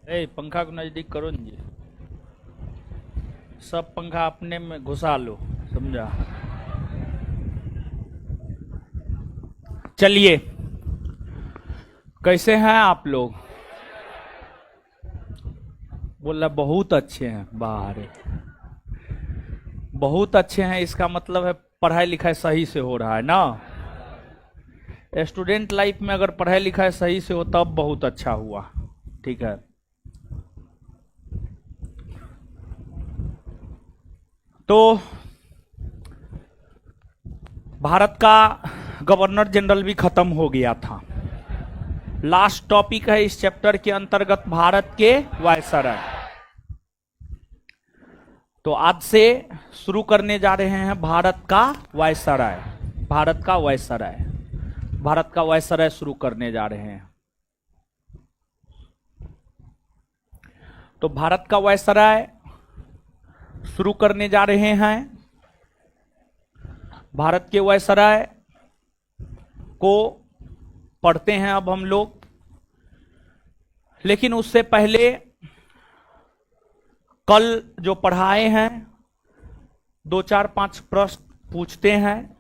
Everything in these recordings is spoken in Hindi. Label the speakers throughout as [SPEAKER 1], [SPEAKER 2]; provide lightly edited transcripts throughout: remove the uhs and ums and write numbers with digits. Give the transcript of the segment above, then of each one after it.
[SPEAKER 1] ए पंखा को नजदीक करो न जी। सब पंखा अपने में घुसा लो, समझा। चलिए, कैसे हैं आप लोग? बोला बहुत अच्छे हैं। बाहर बहुत अच्छे हैं, इसका मतलब है पढ़ाई लिखाई सही से हो रहा है ना। स्टूडेंट लाइफ में अगर पढ़ाई लिखाई सही से हो तब बहुत अच्छा हुआ। ठीक है, तो भारत का गवर्नर जनरल भी खत्म हो गया था। लास्ट टॉपिक है इस चैप्टर के अंतर्गत भारत के वायसराय। तो आज से शुरू करने जा रहे हैं भारत का वायसराय। भारत का वायसराय, भारत का वायसराय शुरू करने जा रहे हैं। तो भारत का वायसराय शुरू करने जा रहे हैं। भारत के वायसराय को पढ़ते हैं अब हम लोग, लेकिन उससे पहले कल जो पढ़ाए हैं 2 4 5 प्रश्न पूछते हैं,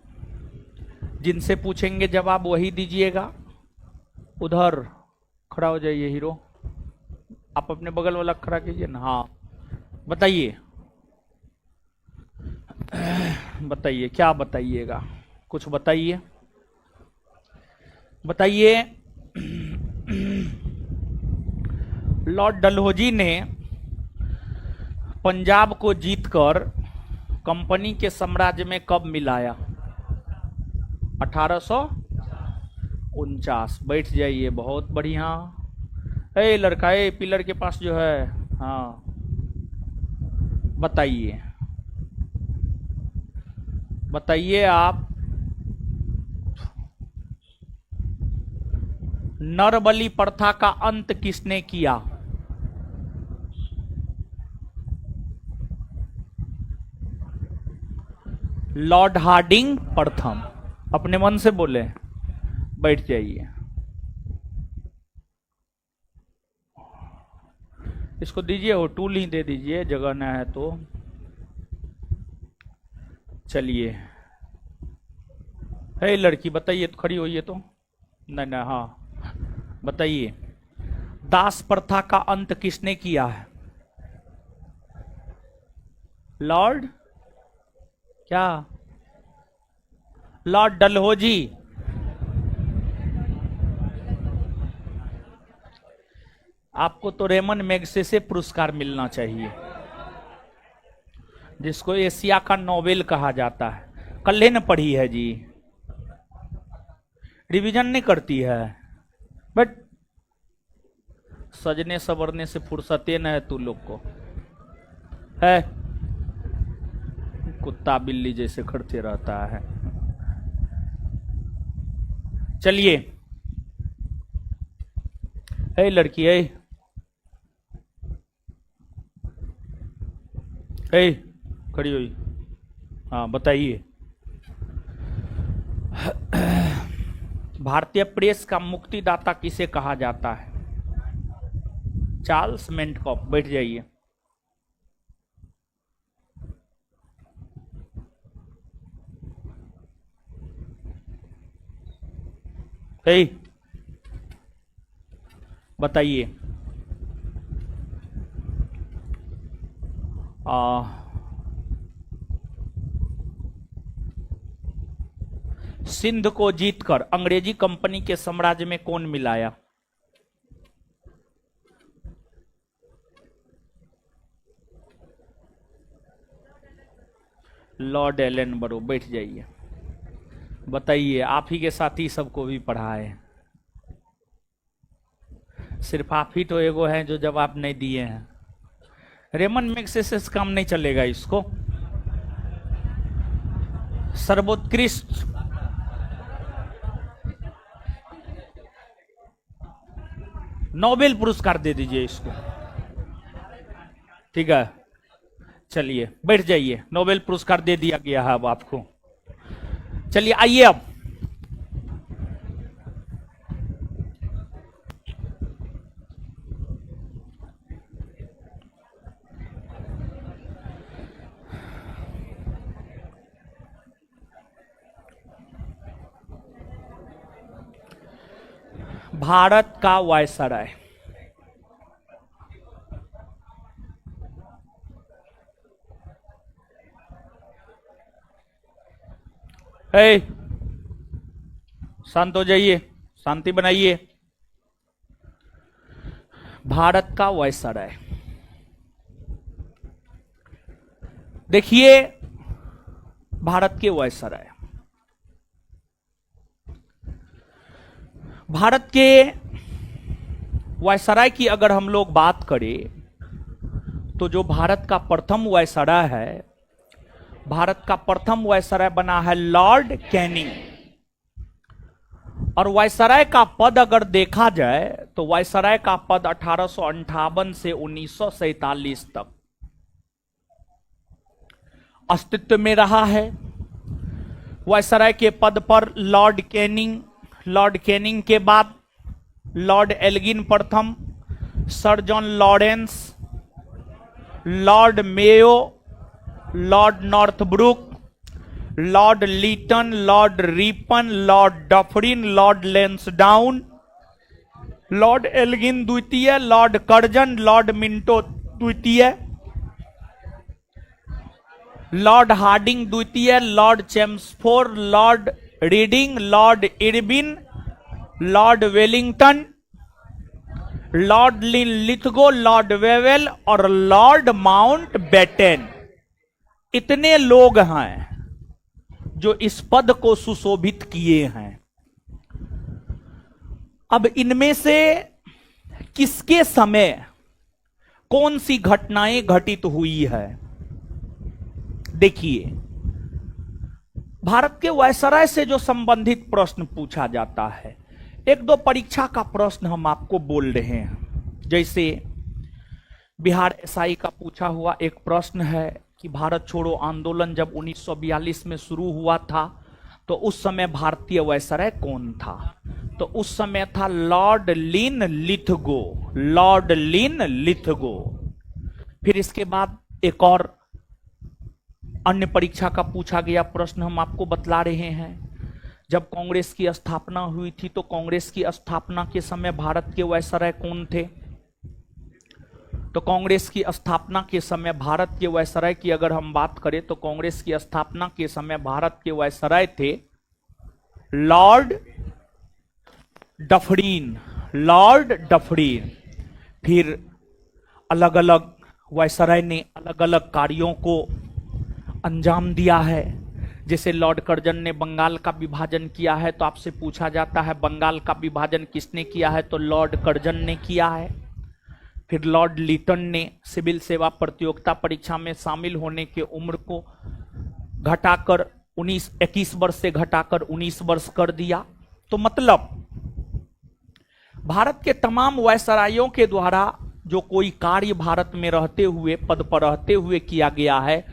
[SPEAKER 1] जिनसे पूछेंगे जवाब वही दीजिएगा। उधर खड़ा हो जाइए हीरो, आप अपने बगल वाला खड़ा कीजिए ना। हाँ, बताइए बताइए क्या बताइएगा, कुछ बताइए बताइए। लॉर्ड डलहौजी ने पंजाब को जीतकर कंपनी के साम्राज्य में कब मिलाया? 1849। बैठ जाइए, बहुत बढ़िया। ए लड़का, ए पिलर के पास जो है, हाँ बताइए बताइए आप। नरबली प्रथा का अंत किसने किया? लॉर्ड हार्डिंग प्रथम। अपने मन से बोले, बैठ जाइए। इसको दीजिए, वो टूल ही दे दीजिए, जगह ना है तो। चलिए, हे लड़की बताइए तो, खड़ी होइए तो। नहीं नहीं, हाँ बताइए, दास प्रथा का अंत किसने किया है? लॉर्ड क्या? लॉर्ड डलहौजी। आपको तो रेमन मैग्सेसे पुरस्कार मिलना चाहिए, जिसको एशिया का नोबेल कहा जाता है। कल न पढ़ी है जी, रिवीजन नहीं करती है। बट सजने सवरने से फुर्सते न है तू लोग को, है कुत्ता बिल्ली जैसे खड़ते रहता है। चलिए, है लड़की, है खड़ी हुई, हाँ बताइए। भारतीय प्रेस का मुक्तिदाता किसे कहा जाता है? चार्ल्स मेंटकॉफ। बैठ जाइए। बताइए। सिंध को जीतकर अंग्रेजी कंपनी के साम्राज्य में कौन मिलाया? Lord Ellenborough. बैठ जाइए। बताइए, आप ही के साथ ही सबको भी पढ़ाए, सिर्फ आप ही तो एगो हैं जो जवाब नहीं दिए हैं। रेमन मैग्सेसे से काम नहीं चलेगा इसको। सर्वोत्कृष्ट नोबेल पुरस्कार दे दीजिए इसको, ठीक है। चलिए बैठ जाइए, नोबेल पुरस्कार दे दिया गया है अब आपको। चलिए आइए अब। भारत का वायसराय। हे, शांत हो जाइए, शांति बनाइए। भारत का वायसराय, देखिए भारत के वायसराय, भारत के वायसराय की अगर हम लोग बात करें तो जो भारत का प्रथम वायसराय है, भारत का प्रथम वायसराय बना है लॉर्ड कैनिंग। और वायसराय का पद अगर देखा जाए तो वायसराय का पद 1858 से 1947 तक अस्तित्व में रहा है। वायसराय के पद पर लॉर्ड कैनिंग, लॉर्ड कैनिंग के बाद लॉर्ड एल्गिन प्रथम, Sir John Lawrence, Lord Mayo, Lord Northbrook, Lord Lytton, Lord Ripon, Lord Dufferin, Lord Lansdowne, Lord Elgin द्वितीय, लॉर्ड कर्जन, लॉर्ड मिंटो द्वितीय, लॉर्ड हार्डिंग द्वितीय, Lord Chelmsford, Lord Reading, Lord Irwin, Lord Wellington, Lord Lithgow, Lord Wavell और लॉर्ड माउंट बैटेन। इतने लोग हैं जो इस पद को सुशोभित किए हैं। अब इनमें से किसके समय कौन सी घटनाएं घटित हुई है? देखिए, भारत के वायसराय से जो संबंधित प्रश्न पूछा जाता है, एक दो परीक्षा का प्रश्न हम आपको बोल रहे हैं। जैसे बिहार एसआई का पूछा हुआ एक प्रश्न है कि भारत छोड़ो आंदोलन जब 1942 में शुरू हुआ था तो उस समय भारतीय वायसराय कौन था? तो उस समय था लॉर्ड लिन लिथगो, लॉर्ड लिन लिथगो। फिर इसके बाद एक और अन्य परीक्षा का पूछा गया प्रश्न हम आपको बतला रहे हैं। जब कांग्रेस की स्थापना हुई थी तो कांग्रेस की स्थापना के समय भारत के वायसराय कौन थे? तो कांग्रेस की स्थापना के समय भारत के वायसराय की अगर हम बात करें तो कांग्रेस की स्थापना के समय भारत के वायसराय थे लॉर्ड डफरीन, लॉर्ड डफरीन। फिर अलग अलग वायसराय ने अलग अलग कार्यों को अंजाम दिया है। जैसे लॉर्ड कर्जन ने बंगाल का विभाजन किया है तो आपसे पूछा जाता है बंगाल का विभाजन किसने किया है? तो लॉर्ड कर्जन ने किया है। फिर लॉर्ड लीटन ने सिविल सेवा प्रतियोगिता परीक्षा में शामिल होने की उम्र को घटाकर 21 वर्ष से घटाकर 19 वर्ष कर दिया। तो मतलब भारत के तमाम वायसरायों के द्वारा जो कोई कार्य भारत में रहते हुए, पद पर रहते हुए किया गया है,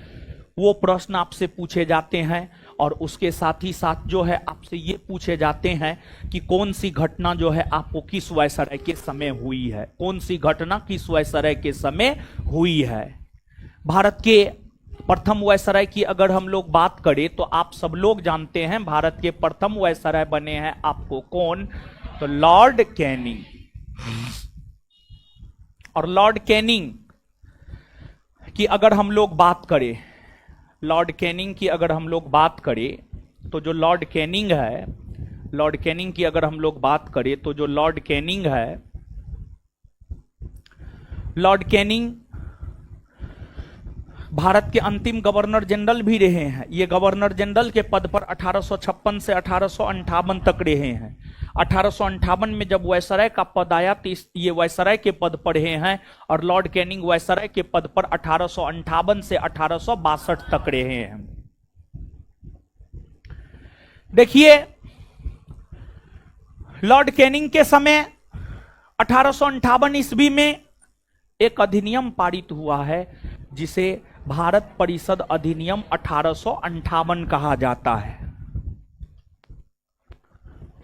[SPEAKER 1] वो प्रश्न आपसे पूछे जाते हैं। और उसके साथ ही साथ जो है आपसे ये पूछे जाते हैं कि कौन सी घटना जो है आपको किस वायसराय के समय हुई है, कौन सी घटना किस वायसराय के समय हुई है। भारत के प्रथम वायसराय की अगर हम लोग बात करें तो आप सब लोग जानते हैं भारत के प्रथम वायसराय बने हैं आपको कौन? तो लॉर्ड कैनिंग। और लॉर्ड कैनिंग की अगर हम लोग बात करें, लॉर्ड कैनिंग की अगर हम लोग बात करें तो जो लॉर्ड कैनिंग है, लॉर्ड कैनिंग की अगर हम लोग बात करें तो जो लॉर्ड कैनिंग है, लॉर्ड कैनिंग भारत के अंतिम गवर्नर जनरल भी रहे हैं। ये गवर्नर जनरल के पद पर 1856 से 1858 तक रहे हैं। 1858 में जब वायसराय का पद आया तो ये वायसराय के पद पर रहे हैं। और लॉर्ड कैनिंग वायसराय के पद पर 1858 से 1862 तक रहे हैं। देखिए, लॉर्ड कैनिंग के समय 1858 ईस्वी में एक अधिनियम पारित हुआ है जिसे भारत परिषद अधिनियम 1858 कहा जाता है।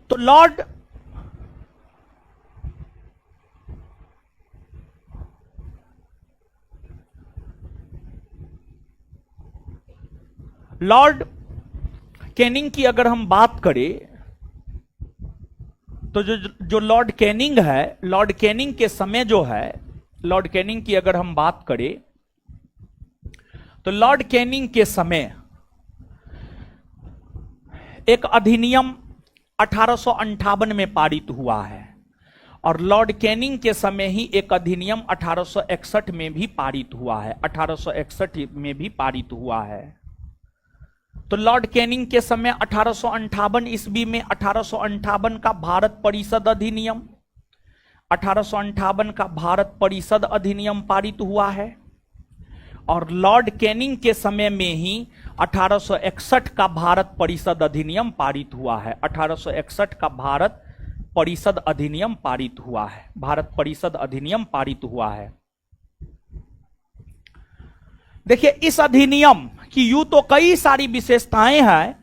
[SPEAKER 1] तो लॉर्ड कैनिंग की अगर हम बात करें तो जो लॉर्ड कैनिंग है, लॉर्ड कैनिंग के समय जो है, लॉर्ड कैनिंग की अगर हम बात करें तो लॉर्ड कैनिंग के समय एक अधिनियम 1858 में पारित हुआ है और लॉर्ड कैनिंग के समय ही एक अधिनियम 1861 में भी पारित हुआ है, 1861 में भी पारित हुआ है। तो लॉर्ड कैनिंग के समय 1858 ईस्वी में 1858 का भारत परिषद अधिनियम, 1858 का भारत परिषद अधिनियम पारित हुआ है और लॉर्ड कैनिंग के समय में ही 1861 का भारत परिषद अधिनियम पारित हुआ है। 1861 का भारत परिषद अधिनियम पारित हुआ है, भारत परिषद अधिनियम पारित हुआ है। देखिए इस अधिनियम की यूं तो कई सारी विशेषताएं हैं,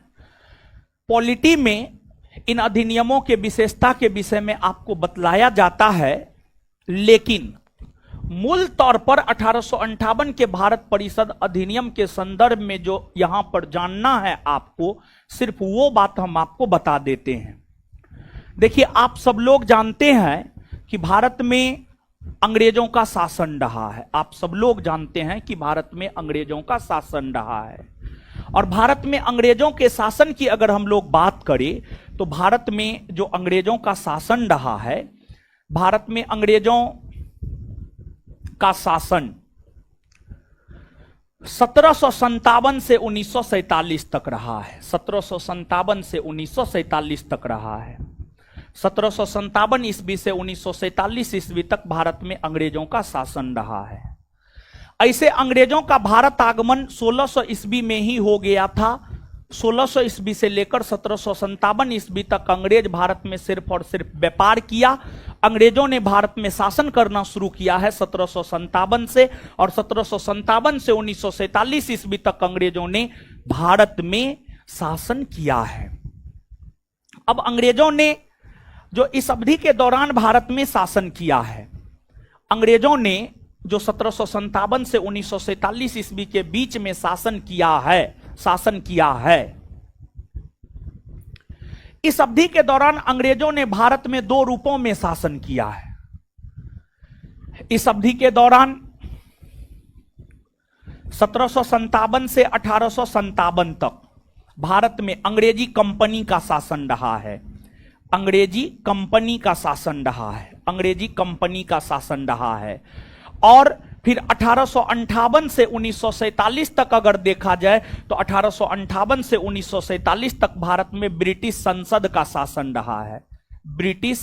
[SPEAKER 1] पॉलिटी में इन अधिनियमों के विशेषता के विषय में आपको बतलाया जाता है, लेकिन मूल तौर पर 1858 के भारत परिषद अधिनियम के संदर्भ में जो यहां पर जानना है आपको, सिर्फ वो बात हम आपको बता देते हैं। देखिए आप सब लोग जानते हैं कि भारत में अंग्रेजों का शासन रहा है, आप सब लोग जानते हैं कि भारत में अंग्रेजों का शासन रहा है और भारत में अंग्रेजों के शासन की अगर हम लोग बात करें तो भारत में जो अंग्रेजों का शासन रहा है, भारत में अंग्रेजों का शासन 1757 से 1947 तक रहा है, 1757 से 1947 तक रहा है। 1757 ईस्वी से 1947 ईस्वी तक भारत में अंग्रेजों का शासन रहा है। ऐसे अंग्रेजों का भारत आगमन 1600 ईस्वी में ही हो गया था। 1600 ईस्वी से लेकर 1757 ईस्वी तक अंग्रेज भारत में सिर्फ और सिर्फ व्यापार किया। अंग्रेजों ने भारत में शासन करना शुरू किया है 1757 से, और 1757 से 1947 ईस्वी तक अंग्रेजों ने भारत में शासन किया है। अब अंग्रेजों ने जो इस अवधि के दौरान भारत में शासन किया है, अंग्रेजों ने जो 1757 से 1947 ईस्वी के बीच में शासन किया है, इस अवधि के दौरान अंग्रेजों ने भारत में दो रूपों में शासन किया है। इस अवधि के दौरान 1757 से 1857 तक भारत में अंग्रेजी कंपनी का शासन रहा है, अंग्रेजी कंपनी का शासन रहा है, अंग्रेजी कंपनी का शासन रहा है। और फिर 1858 से 1947 तक अगर देखा जाए तो 1858 से 1947 तक भारत में ब्रिटिश संसद का शासन रहा है, ब्रिटिश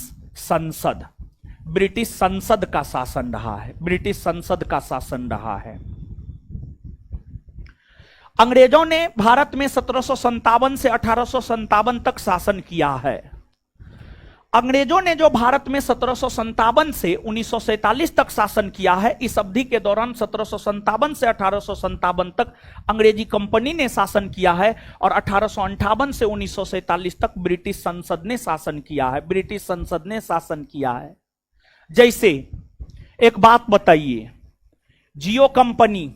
[SPEAKER 1] संसद का शासन रहा है, ब्रिटिश संसद का शासन रहा है। अंग्रेजों ने भारत में 1757 से 1857 तक शासन किया है। अंग्रेजों ने जो भारत में 1757 से 1947 तक शासन किया है, इस अवधि के दौरान 1757 से 1857 तक अंग्रेजी कंपनी ने शासन किया है और 1858 से 1947 तक ब्रिटिश संसद ने शासन किया है, ब्रिटिश संसद ने शासन किया है। जैसे एक बात बताइए, जियो कंपनी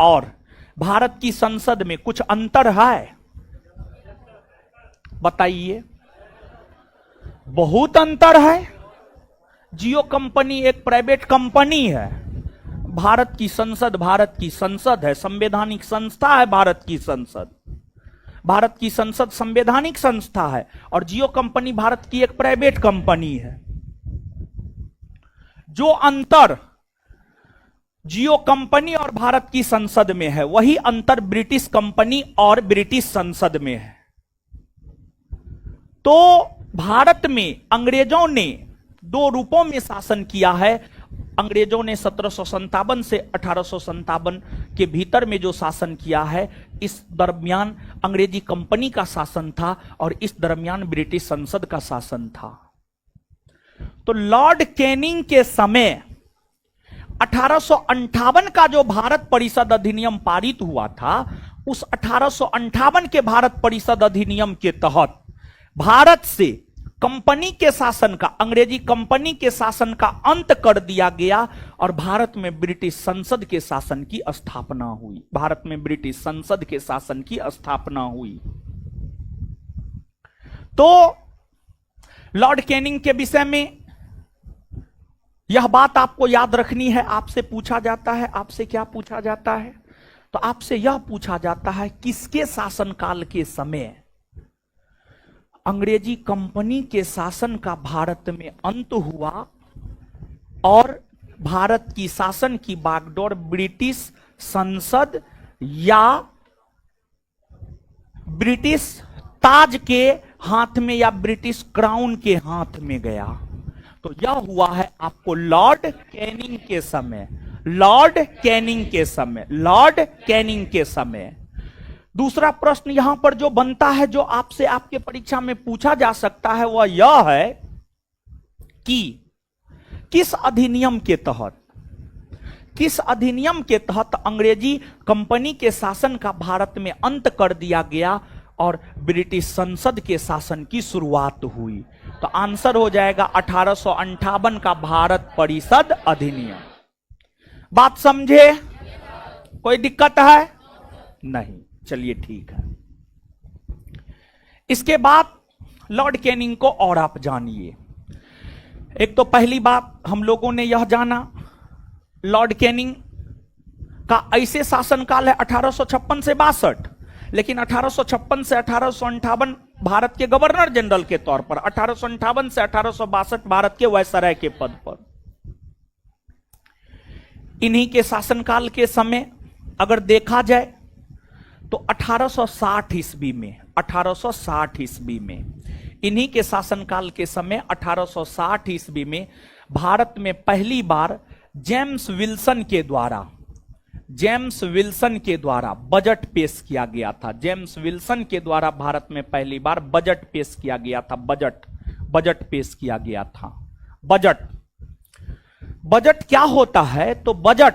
[SPEAKER 1] और भारत की संसद में कुछ अंतर है? बताइए। बहुत अंतर है। जियो कंपनी एक प्राइवेट कंपनी है, भारत की संसद है, संवैधानिक संस्था है। भारत की संसद संवैधानिक संस्था है और जियो कंपनी भारत की एक प्राइवेट कंपनी है। जो अंतर जियो कंपनी और भारत की संसद में है, वही अंतर ब्रिटिश कंपनी और ब्रिटिश संसद में है। तो भारत में अंग्रेजों ने दो रूपों में शासन किया है। अंग्रेजों ने 1757 से 1857 के भीतर में जो शासन किया है, इस दरमियान अंग्रेजी कंपनी का शासन था और इस दरमियान ब्रिटिश संसद का शासन था। तो लॉर्ड कैनिंग के समय 1858 का जो भारत परिषद अधिनियम पारित हुआ था, उस 1858 के भारत परिषद अधिनियम के तहत भारत से कंपनी के शासन का, अंग्रेजी कंपनी के शासन का अंत कर दिया गया और भारत में ब्रिटिश संसद के शासन की स्थापना हुई। भारत में ब्रिटिश संसद के शासन की स्थापना हुई। तो लॉर्ड कैनिंग के विषय में यह बात आपको याद रखनी है। आपसे पूछा जाता है, आपसे क्या पूछा जाता है? तो आपसे यह पूछा जाता है किसके शासनकाल के समय अंग्रेजी कंपनी के शासन का भारत में अंत हुआ और भारत की शासन की बागडोर ब्रिटिश संसद या ब्रिटिश ताज के हाथ में या ब्रिटिश क्राउन के हाथ में गया। तो यह हुआ है आपको लॉर्ड कैनिंग के समय, लॉर्ड कैनिंग के समय, लॉर्ड कैनिंग के समय। दूसरा प्रश्न यहां पर जो बनता है, जो आपसे आपके परीक्षा में पूछा जा सकता है, वह यह है कि किस अधिनियम के तहत, किस अधिनियम के तहत अंग्रेजी कंपनी के शासन का भारत में अंत कर दिया गया और ब्रिटिश संसद के शासन की शुरुआत हुई? तो आंसर हो जाएगा 1858 का भारत परिषद अधिनियम। बात समझे? कोई दिक्कत है? नहीं, चलिए ठीक है। इसके बाद लॉर्ड कैनिंग को और आप जानिए। एक तो पहली बात हम लोगों ने यह जाना, लॉर्ड कैनिंग का ऐसे शासनकाल है 1856 से 62, लेकिन 1856 से 1858 भारत के गवर्नर जनरल के तौर पर, 1858 से 1862 भारत के वायसराय के पद पर। इन्हीं के शासनकाल के समय अगर देखा जाए तो 1860 ईस्वी में, 1860 ईस्वी में, इन्हीं के शासनकाल के समय 1860 ईस्वी में भारत में पहली बार जेम्स विल्सन के द्वारा, जेम्स विल्सन के द्वारा बजट पेश किया गया था। जेम्स विल्सन के द्वारा भारत में पहली बार बजट पेश किया गया था। बजट पेश किया गया था। बजट क्या होता है? तो बजट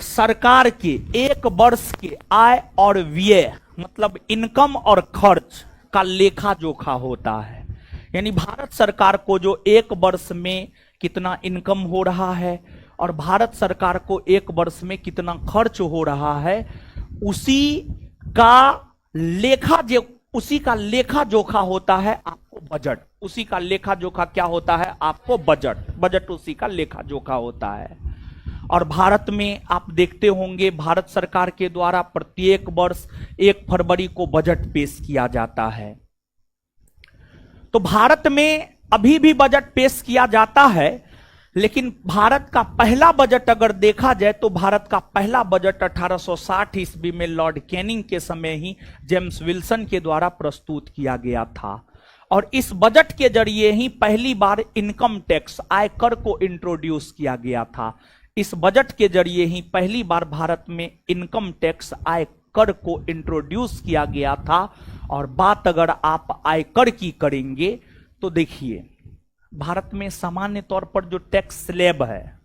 [SPEAKER 1] सरकार के एक वर्ष के आय और व्यय, मतलब इनकम और खर्च का लेखा जोखा होता है। यानी भारत सरकार को जो एक वर्ष में कितना इनकम हो रहा है और भारत सरकार को एक वर्ष में कितना खर्च हो रहा है, उसी का लेखा जोखा होता है आपको बजट। उसी का लेखा जोखा क्या होता है? आपको बजट उसी का लेखा जोखा होता है। और भारत में आप देखते होंगे भारत सरकार के द्वारा प्रत्येक वर्ष 1 फरवरी को बजट पेश किया जाता है। तो भारत में अभी भी बजट पेश किया जाता है, लेकिन भारत का पहला बजट अगर देखा जाए तो भारत का पहला बजट 1860 ईस्वी में लॉर्ड कैनिंग के समय ही जेम्स विल्सन के द्वारा प्रस्तुत किया गया था। और इस बजट के जरिए ही पहली बार इनकम टैक्स, आयकर को इंट्रोड्यूस किया गया था। इस बजट के जरिए ही पहली बार भारत में इनकम टैक्स, आयकर को इंट्रोड्यूस किया गया था। और बात अगर आप आयकर की करेंगे तो देखिए, भारत में सामान्य तौर पर जो टैक्स स्लैब है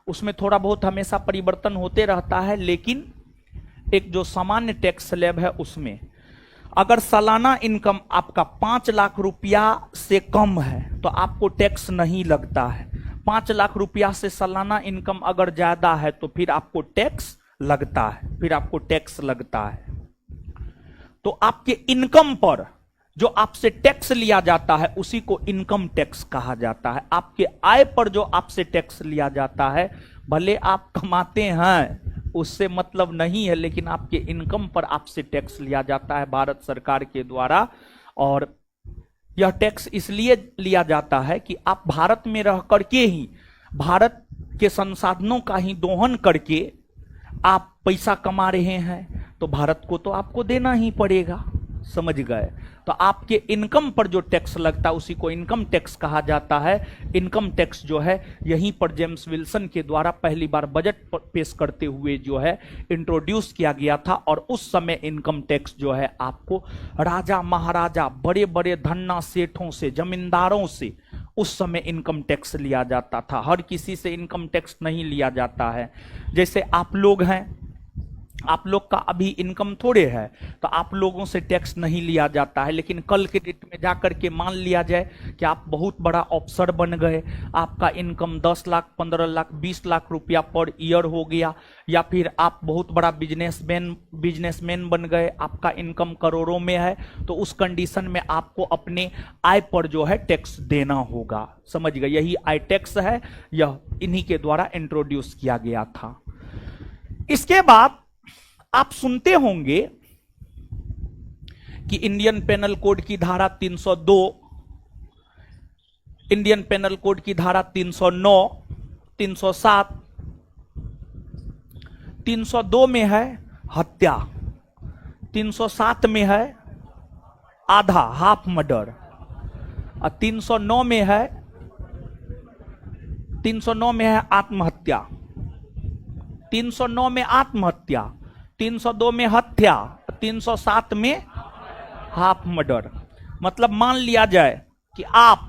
[SPEAKER 1] उसमें थोड़ा बहुत हमेशा परिवर्तन होते रहता है, लेकिन एक जो सामान्य टैक्स स्लैब है उसमें अगर सालाना इनकम आपका 5 लाख रुपया से कम है तो आपको टैक्स नहीं लगता है। 5 लाख रुपया से सालाना इनकम अगर ज्यादा है तो फिर आपको टैक्स लगता है, तो आपके इनकम पर जो आपसे टैक्स लिया जाता है उसी को इनकम टैक्स कहा जाता है। आपके आय पर जो आपसे टैक्स लिया जाता है, भले आप कमाते हैं उससे मतलब नहीं है, लेकिन आपके इनकम पर आपसे टैक्स लिया जाता है भारत सरकार के द्वारा। और यह टैक्स इसलिए लिया जाता है कि आप भारत में रह करके ही, भारत के संसाधनों का ही दोहन करके आप पैसा कमा रहे हैं, तो भारत को तो आपको देना ही पड़ेगा। समझ गए? तो आपके इनकम पर जो टैक्स लगता है उसी को इनकम टैक्स कहा जाता है। इनकम टैक्स जो है यहीं पर जेम्स विल्सन के द्वारा पहली बार बजट पेश करते हुए जो है इंट्रोड्यूस किया गया था। और उस समय इनकम टैक्स जो है आपको राजा महाराजा, बड़े बड़े धन्ना सेठों से, जमींदारों से उस समय इनकम टैक्स लिया जाता था। हर किसी से इनकम टैक्स नहीं लिया जाता है। जैसे आप लोग हैं, आप लोग का अभी इनकम थोड़े है, तो आप लोगों से टैक्स नहीं लिया जाता है। लेकिन कल के डेट में जाकर के मान लिया जाए कि आप बहुत बड़ा अफसर बन गए, आपका इनकम 10 लाख, 15 लाख, 20 लाख रुपया पर ईयर हो गया, या फिर आप बहुत बड़ा बिजनेसमैन बन गए, आपका इनकम करोड़ों में है, तो उस कंडीशन में आपको अपने आय पर जो है टैक्स देना होगा। समझ गए, यही आय टैक्स है, यह इन्हीं के द्वारा इंट्रोड्यूस किया गया था। इसके बाद आप सुनते होंगे कि इंडियन पेनल कोड की धारा 302, इंडियन पेनल कोड की धारा 309, 307, 302 में है हत्या, 307 में है आधा, हाफ मर्डर, और 309 में है, 309 में है आत्महत्या, 309 में आत्महत्या, 302 में हत्या, 307 में हाफ मर्डर। मतलब मान लिया जाए कि आप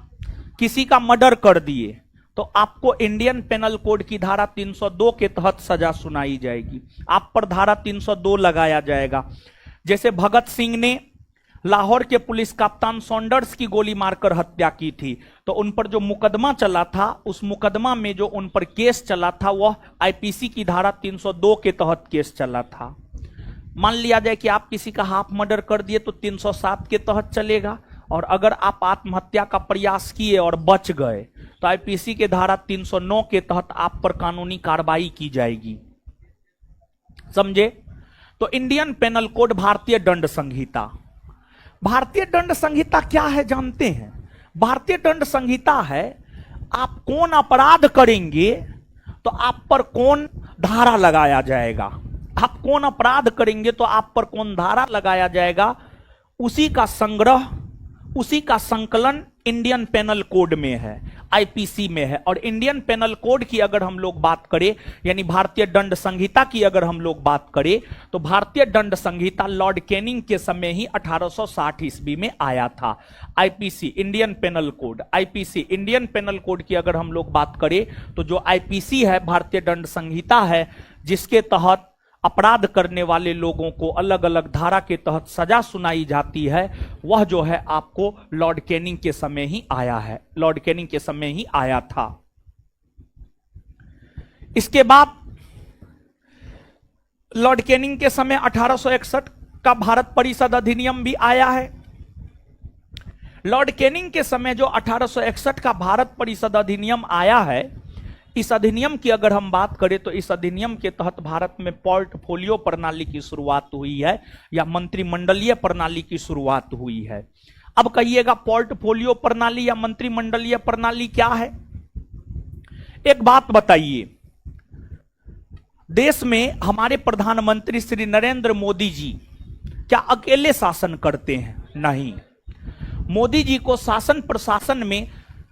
[SPEAKER 1] किसी का मर्डर कर दिए, तो आपको इंडियन पेनल कोड की धारा 302 के तहत सजा सुनाई जाएगी, आप पर धारा 302 लगाया जाएगा। जैसे भगत सिंह ने लाहौर के पुलिस कप्तान सॉन्डर्स की गोली मारकर हत्या की थी, तो उन पर जो मुकदमा चला था, उस मुकदमा में जो उन पर केस चला था वह आईपीसी की धारा 302 के तहत केस चला था। मान लिया जाए कि आप किसी का हाफ मर्डर कर दिए तो 307 के तहत चलेगा, और अगर आप आत्महत्या का प्रयास किए और बच गए तो आईपीसी के धारा 309 के तहत आप पर कानूनी कार्रवाई की जाएगी। समझे? तो इंडियन पेनल कोड, भारतीय दंड संहिता। भारतीय दंड संहिता क्या है जानते हैं? भारतीय दंड संहिता है, आप कौन अपराध करेंगे तो आप पर कौन धारा लगाया जाएगा, आप कौन अपराध करेंगे तो आप पर कौन धारा लगाया जाएगा, उसी का संग्रह, उसी का संकलन इंडियन पेनल कोड में है, आईपीसी में है। और इंडियन पेनल कोड की अगर हम लोग बात करें, यानी भारतीय दंड संहिता की अगर हम लोग बात करें, तो भारतीय दंड संहिता लॉर्ड कैनिंग के समय ही 1860 ईस्वी में आया था। IPC, Indian Penal Code, IPC, Indian Penal Code की अगर हम लोग बात करें, तो जो आईपीसी है, भारतीय दंड संहिता है, जिसके तहत अपराध करने वाले लोगों को अलग अलग धारा के तहत सजा सुनाई जाती है, वह जो है आपको लॉर्ड कैनिंग के समय ही आया है, लॉर्ड कैनिंग के समय ही आया था। इसके बाद लॉर्ड कैनिंग के समय 1861 का भारत परिषद अधिनियम भी आया है। लॉर्ड कैनिंग के समय जो 1861 का भारत परिषद अधिनियम आया है, इस अधिनियम की अगर हम बात करें तो इस अधिनियम के तहत भारत में पोर्टफोलियो प्रणाली की शुरुआत हुई है, या मंत्रिमंडलीय प्रणाली की शुरुआत हुई है। अब कहिएगा पोर्टफोलियो प्रणाली या मंत्रिमंडलीय प्रणाली क्या है? एक बात बताइए, देश में हमारे प्रधानमंत्री श्री नरेंद्र मोदी जी क्या अकेले शासन करते हैं? नहीं, मोदी जी को शासन प्रशासन में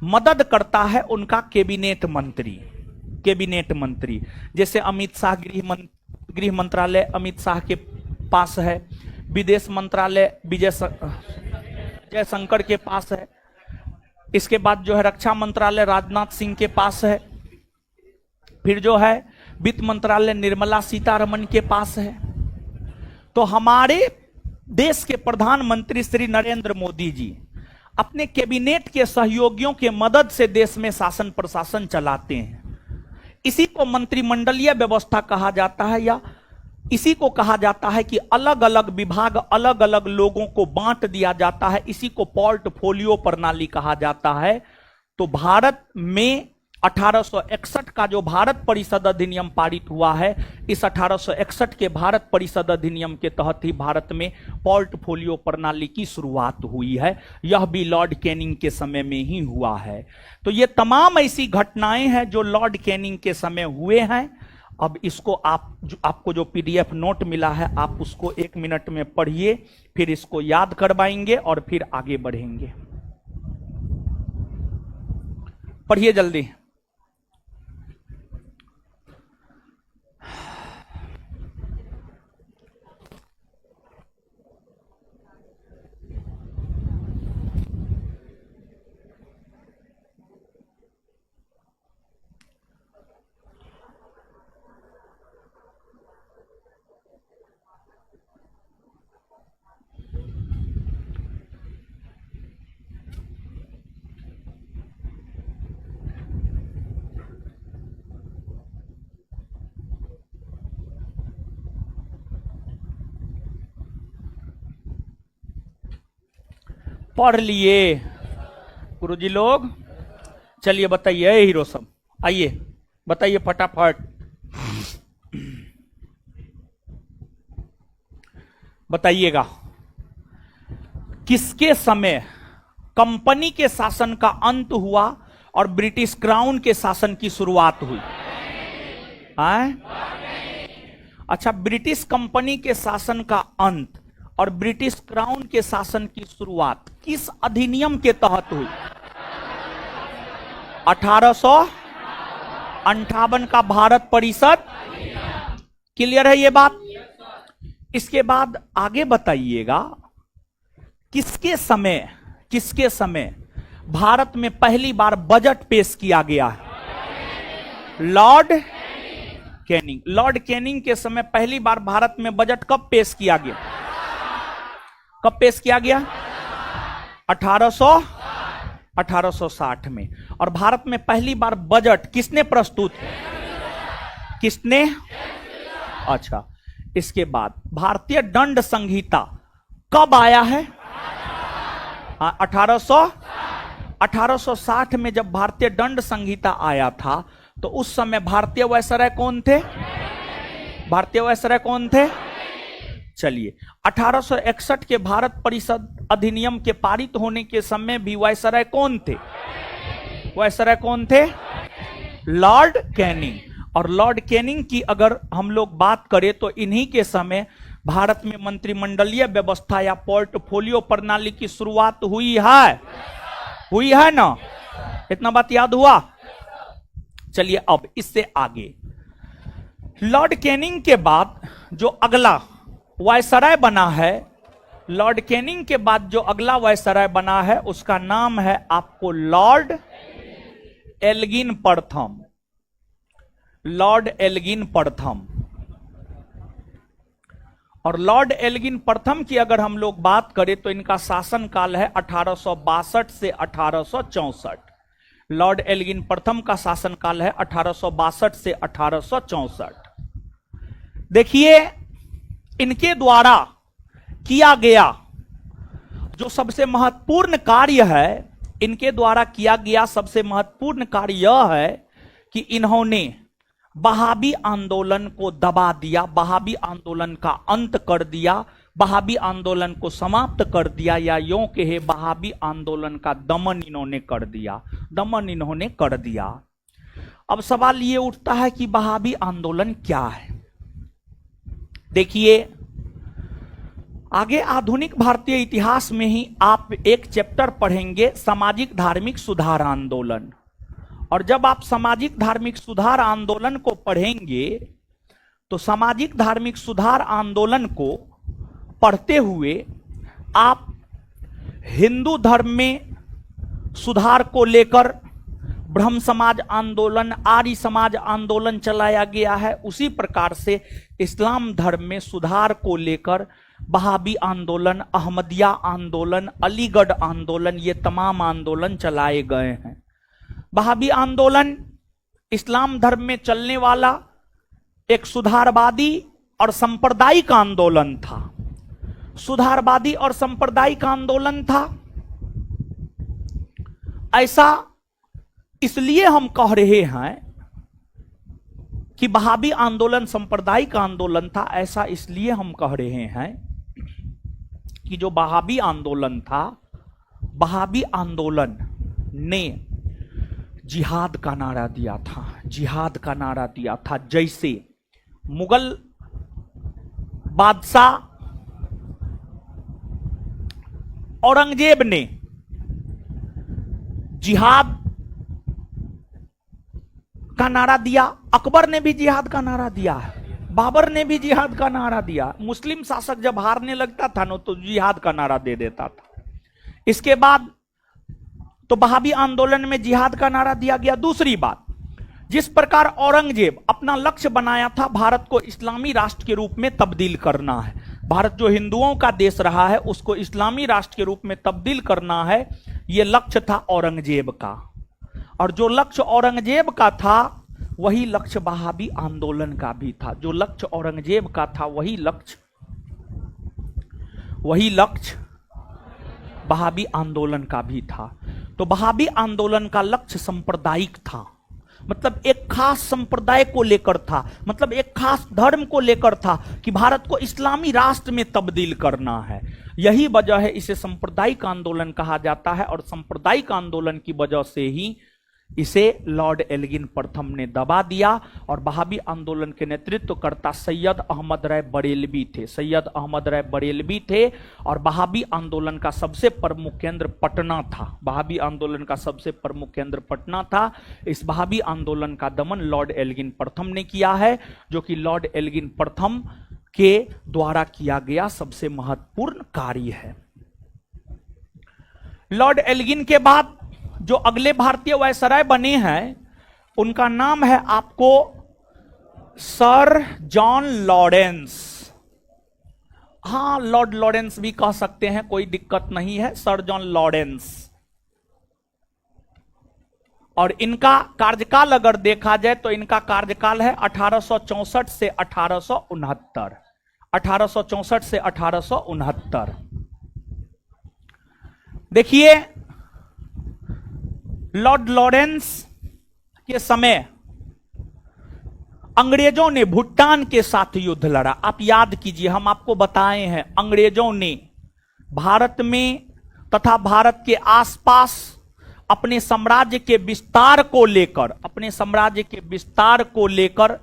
[SPEAKER 1] मदद करता है उनका कैबिनेट मंत्री। कैबिनेट मंत्री जैसे अमित शाह, गृह मंत्रालय अमित शाह के पास है, विदेश मंत्रालय विजय शंकर के पास है, इसके बाद जो है रक्षा मंत्रालय राजनाथ सिंह के पास है, फिर जो है वित्त मंत्रालय निर्मला सीतारमण के पास है। तो हमारे देश के प्रधानमंत्री श्री नरेंद्र मोदी जी अपने कैबिनेट के सहयोगियों के मदद से देश में शासन प्रशासन चलाते हैं। इसी को मंत्रिमंडलीय व्यवस्था कहा जाता है, या इसी को कहा जाता है कि अलग अलग विभाग अलग अलग लोगों को बांट दिया जाता है, इसी को पोर्टफोलियो प्रणाली कहा जाता है। तो भारत में 1861 का जो भारत परिषद अधिनियम पारित हुआ है, इस 1861 के भारत परिषद अधिनियम के तहत ही भारत में पोर्टफोलियो प्रणाली की शुरुआत हुई है। यह भी लॉर्ड कैनिंग के समय में ही हुआ है। तो ये तमाम ऐसी घटनाएं हैं जो लॉर्ड कैनिंग के समय हुए हैं। अब इसको आपको जो पीडीएफ नोट मिला है, आप उसको 1 मिनट में पढ़िए, फिर इसको याद करवाएंगे और फिर आगे बढ़ेंगे। पढ़िए जल्दी। पढ़ लिए गुरुजी लोग? चलिए बताइए हीरो सब, आइए बताइए फटाफट, बताइएगा किसके समय कंपनी के शासन का अंत हुआ और ब्रिटिश क्राउन के शासन की शुरुआत हुई? अच्छा, ब्रिटिश कंपनी के शासन का अंत और ब्रिटिश क्राउन के शासन की शुरुआत किस अधिनियम के तहत हुई? 1858 का भारत परिषद। क्लियर है ये बात? इसके बाद आगे बताइएगा किसके समय भारत में पहली बार बजट पेश किया गया है? Lord Canning. लॉर्ड कैनिंग के समय पहली बार भारत में बजट कब पेश किया गया? कब पेश किया गया? 1860 में। और भारत में पहली बार बजट किसने प्रस्तुत किया? किसने? अच्छा, इसके बाद भारतीय दंड संहिता कब आया है? 1860 में जब भारतीय दंड संहिता आया था तो उस समय भारतीय वायसराय कौन थे? भारतीय वायसराय कौन थे? चलिए, 1861 के भारत परिषद अधिनियम के पारित होने के समय भी वायसराय कौन थे? वायसराय कौन थे? Lord Canning. और लॉर्ड कैनिंग की अगर हम लोग बात करें तो इन्हीं के समय भारत में मंत्रिमंडलीय व्यवस्था या पोर्टफोलियो प्रणाली की शुरुआत हुई है ना? इतना बात याद हुआ? चलिए अब इससे आगे, लॉर्ड कैनिंग के बाद जो अगला वायसराय बना है, लॉर्ड कैनिंग के बाद जो अगला वायसराय बना है उसका नाम है आपको लॉर्ड एल्गिन प्रथम। लॉर्ड एल्गिन प्रथम। और लॉर्ड एल्गिन प्रथम की अगर हम लोग बात करें तो इनका शासन काल है 1862 से 1864। लॉर्ड एल्गिन प्रथम का शासन काल है 1862 से 1864। देखिए, इनके द्वारा किया गया जो सबसे महत्वपूर्ण कार्य है, इनके द्वारा किया गया सबसे महत्वपूर्ण कार्य यह है कि इन्होंने वहाबी आंदोलन को दबा दिया, वहाबी आंदोलन का अंत कर दिया, वहाबी आंदोलन को समाप्त कर दिया, या यूं कहे वहाबी आंदोलन का दमन इन्होंने कर दिया, दमन इन्होंने कर दिया। अब सवाल ये उठता है कि वहाबी आंदोलन क्या है? देखिए, आगे आधुनिक भारतीय इतिहास में ही आप एक चैप्टर पढ़ेंगे सामाजिक धार्मिक सुधार आंदोलन। और जब आप सामाजिक धार्मिक सुधार आंदोलन को पढ़ेंगे तो सामाजिक धार्मिक सुधार आंदोलन को पढ़ते हुए आप हिंदू धर्म में सुधार को लेकर ब्रह्म समाज आंदोलन, आर्य समाज आंदोलन चलाया गया है, उसी प्रकार से इस्लाम धर्म में सुधार को लेकर वहाबी आंदोलन, अहमदिया आंदोलन, अलीगढ़ आंदोलन, ये तमाम आंदोलन चलाए गए हैं। वहाबी आंदोलन इस्लाम धर्म में चलने वाला एक सुधारवादी और सांप्रदायिक आंदोलन था। सुधारवादी और सांप्रदायिक आंदोलन था। ऐसा इसलिए हम कह रहे हैं कि वहाबी आंदोलन सांप्रदायिक आंदोलन था। ऐसा इसलिए हम कह रहे हैं कि जो वहाबी आंदोलन था, वहाबी आंदोलन ने जिहाद का नारा दिया था, जिहाद का नारा दिया था। जैसे मुगल बादशाह औरंगजेब ने जिहाद का नारा दिया, अकबर ने भी जिहाद का नारा दिया है, बाबर ने भी जिहाद का नारा दिया। मुस्लिम शासक जब हारने लगता था ना तो जिहाद का नारा दे देता था। इसके बाद तो वहाबी आंदोलन में जिहाद का नारा दिया गया। दूसरी बात, जिस प्रकार औरंगजेब अपना लक्ष्य बनाया था भारत को इस्लामी राष्ट्र के रूप में तब्दील करना है, भारत जो हिंदुओं का देश रहा है उसको इस्लामी राष्ट्र के रूप में तब्दील करना है, यह लक्ष्य था औरंगजेब का। और जो लक्ष्य औरंगजेब का था वही लक्ष्य वहाबी आंदोलन का भी था। जो लक्ष्य औरंगजेब का था वही लक्ष्य वहाबी आंदोलन का भी था। तो वहाबी आंदोलन का लक्ष्य सांप्रदायिक था, मतलब एक खास संप्रदाय को लेकर था, मतलब एक खास धर्म को लेकर था कि भारत को इस्लामी राष्ट्र में तब्दील करना है। यही वजह है इसे सांप्रदायिक आंदोलन कहा जाता है, और सांप्रदायिक आंदोलन की वजह से ही इसे लॉर्ड एल्गिन प्रथम ने दबा दिया। और वहाबी आंदोलन के नेतृत्वकर्ता सैयद अहमद राय बरेलवी थे, सैयद अहमद राय बरेलवी थे। और वहाबी आंदोलन का सबसे प्रमुख केंद्र पटना था, वहाबी आंदोलन का सबसे प्रमुख केंद्र पटना था। इस वहाबी आंदोलन का दमन लॉर्ड एल्गिन प्रथम ने किया है, जो कि लॉर्ड एल्गिन प्रथम के द्वारा किया गया सबसे महत्वपूर्ण कार्य है। लॉर्ड एल्गिन के बाद जो अगले भारतीय वायसराय बने हैं उनका नाम है आपको सर जॉन लॉरेंस। हां, लॉर्ड लॉरेंस भी कह सकते हैं, कोई दिक्कत नहीं है, सर जॉन लॉरेंस। और इनका कार्यकाल अगर देखा जाए तो इनका कार्यकाल है 1864 से 1869, 1864 से 1869। देखिए, लॉर्ड लॉरेंस के समय अंग्रेजों ने भूटान के साथ युद्ध लड़ा। आप याद कीजिए, हम आपको बताए हैं, अंग्रेजों ने भारत में तथा भारत के आसपास अपने साम्राज्य के विस्तार को लेकर, अपने साम्राज्य के विस्तार को लेकर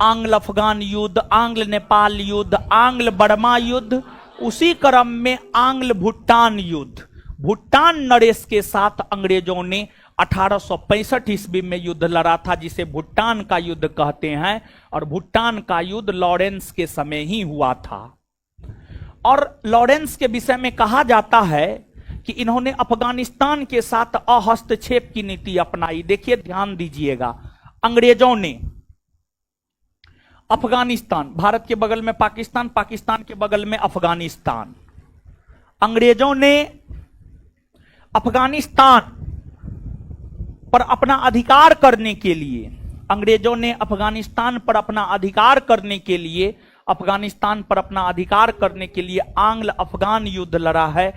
[SPEAKER 1] आंग्ल अफगान युद्ध, आंग्ल नेपाल युद्ध, आंग्ल बर्मा युद्ध, उसी क्रम में आंग्ल भूटान युद्ध, भूटान नरेश के साथ अंग्रेजों ने 1865 ईस्वी में युद्ध लड़ा था, जिसे भूटान का युद्ध कहते हैं। और भूटान का युद्ध लॉरेंस के समय ही हुआ था। और लॉरेंस के विषय में कहा जाता है कि इन्होंने अफगानिस्तान के साथ अहस्तक्षेप की नीति अपनाई। देखिए, ध्यान दीजिएगा, अंग्रेजों ने अफगानिस्तान, भारत के बगल में पाकिस्तान, पाकिस्तान के बगल में अफगानिस्तान, अंग्रेजों ने अफगानिस्तान पर अपना अधिकार करने के लिए, अंग्रेजों ने अफगानिस्तान पर अपना अधिकार करने के लिए, अफगानिस्तान पर अपना अधिकार करने के लिए आंग्ल अफगान युद्ध लड़ा है।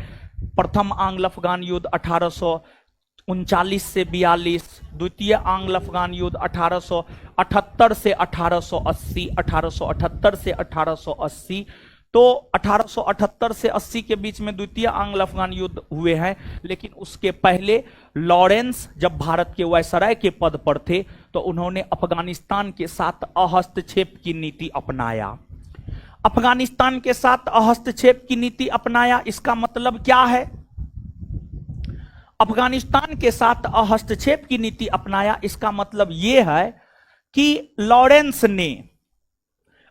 [SPEAKER 1] प्रथम आंग्ल अफगान युद्ध 1839 से 42, द्वितीय आंग्ल अफगान युद्ध 1878 से 1880, 1878 से 1880। तो 1878 से 80 के बीच में द्वितीय आंग्ल अफगान युद्ध हुए हैं। लेकिन उसके पहले लॉरेंस जब भारत के वायसराय के पद पर थे तो उन्होंने अफगानिस्तान के साथ अहस्तक्षेप की नीति अपनाया। अफगानिस्तान के साथ अहस्तक्षेप की नीति अपनाया, इसका मतलब क्या है? अफगानिस्तान के साथ हस्तक्षेप की नीति अपनाया, इसका मतलब यह है कि लॉरेंस ने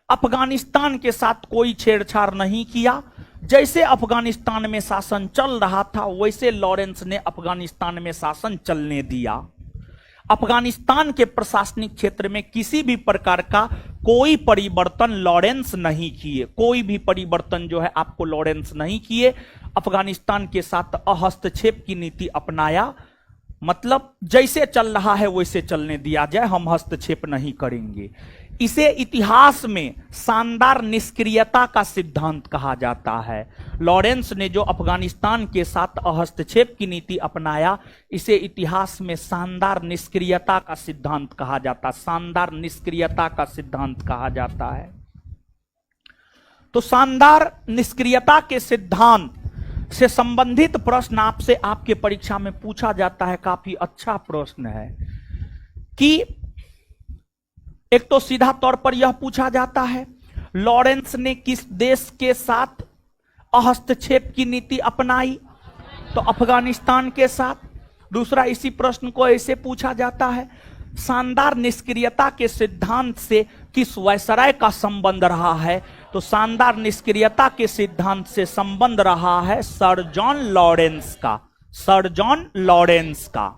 [SPEAKER 1] अफगानिस्तान के साथ कोई छेड़छाड़ नहीं किया। जैसे अफगानिस्तान में शासन चल रहा था वैसे लॉरेंस ने अफगानिस्तान में शासन चलने दिया। अफगानिस्तान के प्रशासनिक क्षेत्र में किसी भी प्रकार का कोई परिवर्तन लॉरेंस नहीं किए, कोई भी परिवर्तन जो है आपको लॉरेंस नहीं किए। अफगानिस्तान के साथ हस्तक्षेप की नीति अपनाया, मतलब जैसे चल रहा है वैसे चलने दिया जाए, हम हस्तक्षेप नहीं करेंगे। इसे इतिहास में शानदार निष्क्रियता का सिद्धांत कहा जाता है। लॉरेंस ने जो अफगानिस्तान के साथ हस्तक्षेप की नीति अपनाया, इसे इतिहास में शानदार निष्क्रियता का सिद्धांत कहा जाता है, शानदार निष्क्रियता का सिद्धांत कहा जाता है। तो शानदार निष्क्रियता के सिद्धांत से संबंधित प्रश्न आपसे आपके परीक्षा में पूछा जाता है। काफी अच्छा प्रश्न है कि एक तो सीधा तौर पर यह पूछा जाता है लॉरेंस ने किस देश के साथ हस्तक्षेप की नीति अपनाई, तो अफगानिस्तान के साथ। दूसरा, इसी प्रश्न को ऐसे पूछा जाता है शानदार निष्क्रियता के सिद्धांत से किस वायसराय का संबंध रहा है, तो शानदार निष्क्रियता के सिद्धांत से संबंध रहा है सर जॉन लॉरेंस का, सर जॉन लॉरेंस का।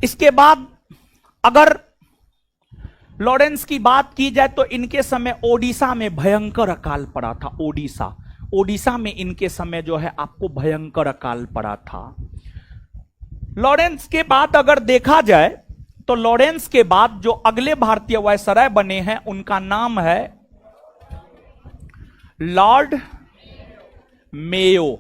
[SPEAKER 1] इसके बाद अगर लॉरेंस की बात की जाए तो इनके समय ओडिशा में भयंकर अकाल पड़ा था। ओडिशा में इनके समय जो है आपको भयंकर अकाल पड़ा था। लॉरेंस के बाद अगर देखा जाए तो लॉरेंस के बाद जो अगले भारतीय वायसराय बने हैं उनका नाम है Lord Mayo,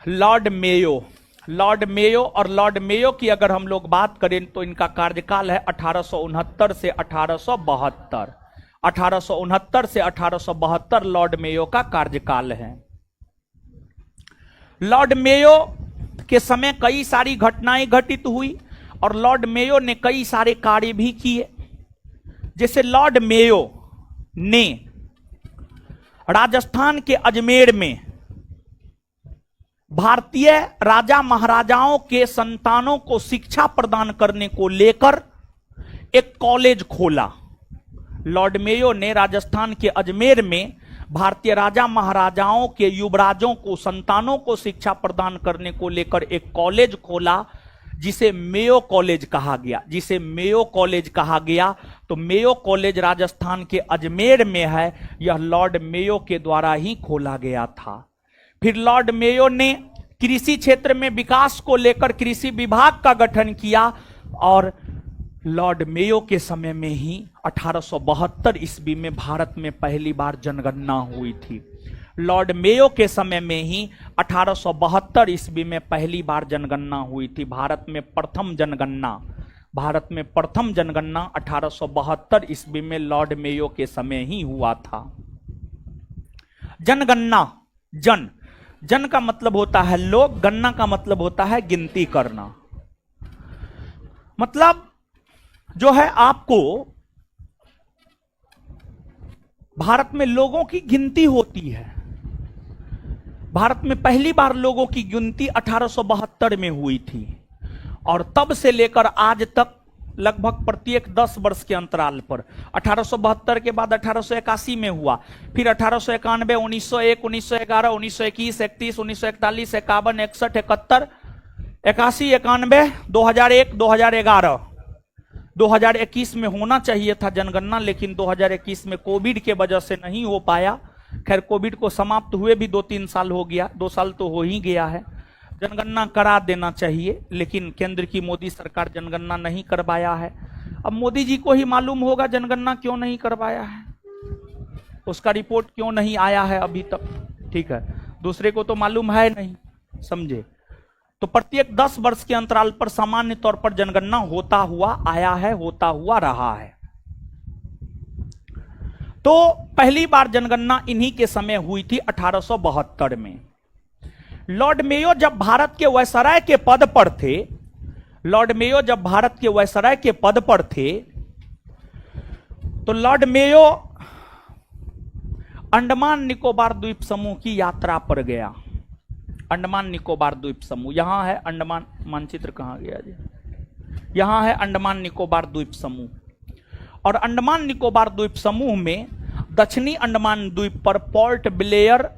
[SPEAKER 1] Lord Mayo. Lord Mayo और लॉर्ड मेयो की अगर हम लोग बात करें तो इनका कार्यकाल है 1869 से 1872। 1869 से 1872 लॉर्ड मेयो का कार्यकाल है। लॉर्ड मेयो के समय कई सारी घटनाएं घटित हुई और लॉर्ड मेयो ने कई सारे कार्य भी किए। जैसे लॉर्ड मेयो ने राजस्थान के अजमेर में भारतीय राजा महाराजाओं के संतानों को शिक्षा प्रदान करने को लेकर एक कॉलेज खोला। लॉर्ड मेयो ने राजस्थान के अजमेर में भारतीय राजा महाराजाओं के युवराजों को, संतानों को शिक्षा प्रदान करने को लेकर एक कॉलेज खोला जिसे मेयो कॉलेज कहा गया। जिसे मेयो कॉलेज कहा गया तो मेयो कॉलेज राजस्थान के अजमेर में है। यह लॉर्ड मेयो के द्वारा ही खोला गया था। फिर लॉर्ड मेयो ने कृषि क्षेत्र में विकास को लेकर कृषि विभाग का गठन किया और लॉर्ड मेयो के समय में ही 1872 ईस्वी में भारत में पहली बार जनगणना हुई थी। लॉर्ड मेयो के समय में ही 1872 ईस्वी में पहली बार जनगणना हुई थी। भारत में प्रथम जनगणना 1872 ईस्वी में लॉर्ड मेयो के समय ही हुआ था। जनगणना, जन का मतलब होता है लोग, गणना का मतलब होता है गिनती करना। मतलब जो है आपको भारत में लोगों की गिनती होती है। भारत में पहली बार लोगों की गिनती 1872 में हुई थी और तब से लेकर आज तक लगभग प्रत्येक 10 वर्ष के अंतराल पर 1872 के बाद 1881 में हुआ, फिर 1891, 1901, 1911, 1921, 31, 1941, 51, 61, 71, 81, 91, 2001, 2011, 2021 में होना चाहिए था जनगणना, लेकिन 2021 में कोविड के वजह से नहीं हो पाया। खैर कोविड को समाप्त हुए भी 2-3 साल हो गया, 2 साल तो हो ही गया है। जनगणना करा देना चाहिए, लेकिन केंद्र की मोदी सरकार जनगणना नहीं करवाया है। अब मोदी जी को ही मालूम होगा जनगणना क्यों नहीं करवाया है, उसका रिपोर्ट क्यों नहीं आया है अभी तक। ठीक है, दूसरे को तो मालूम है नहीं, समझे। तो प्रत्येक 10 वर्ष के अंतराल पर सामान्य तौर पर जनगणना होता हुआ आया है, होता हुआ रहा है। तो पहली बार जनगणना इन्हीं के समय हुई थी 1872 में। लॉर्ड मेयो जब भारत के वायसराय के पद पर थे, लॉर्ड मेयो जब भारत के वायसराय के पद पर थे तो लॉर्ड मेयो अंडमान निकोबार द्वीप समूह की यात्रा पर गया। अंडमान निकोबार द्वीप समूह यहां है। अंडमान मानचित्र कहां गया जी? यहां है अंडमान निकोबार द्वीप समूह। और अंडमान निकोबार द्वीप समूह में दक्षिणी अंडमान द्वीप पर पोर्ट ब्लेयर,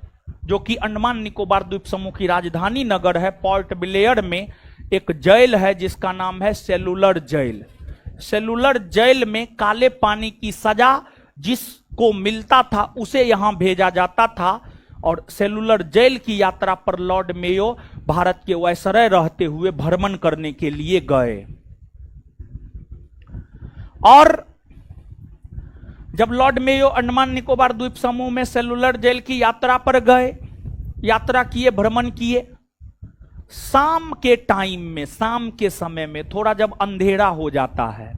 [SPEAKER 1] जो कि अंडमान निकोबार द्वीप समूह की राजधानी नगर है, पोर्ट ब्लेयर में एक जेल है जिसका नाम है सेलुलर जेल। सेलुलर जेल में काले पानी की सजा जिसको मिलता था उसे यहां भेजा जाता था और सेलुलर जेल की यात्रा पर लॉर्ड मेयो भारत के वायसराय रहते हुए भ्रमण करने के लिए गए। और जब लॉर्ड मेयो अंडमान निकोबार द्वीप समूह में सेलुलर जेल की यात्रा पर गए, यात्रा किए, भ्रमण किए, शाम के टाइम में, शाम के समय में थोड़ा जब अंधेरा हो जाता है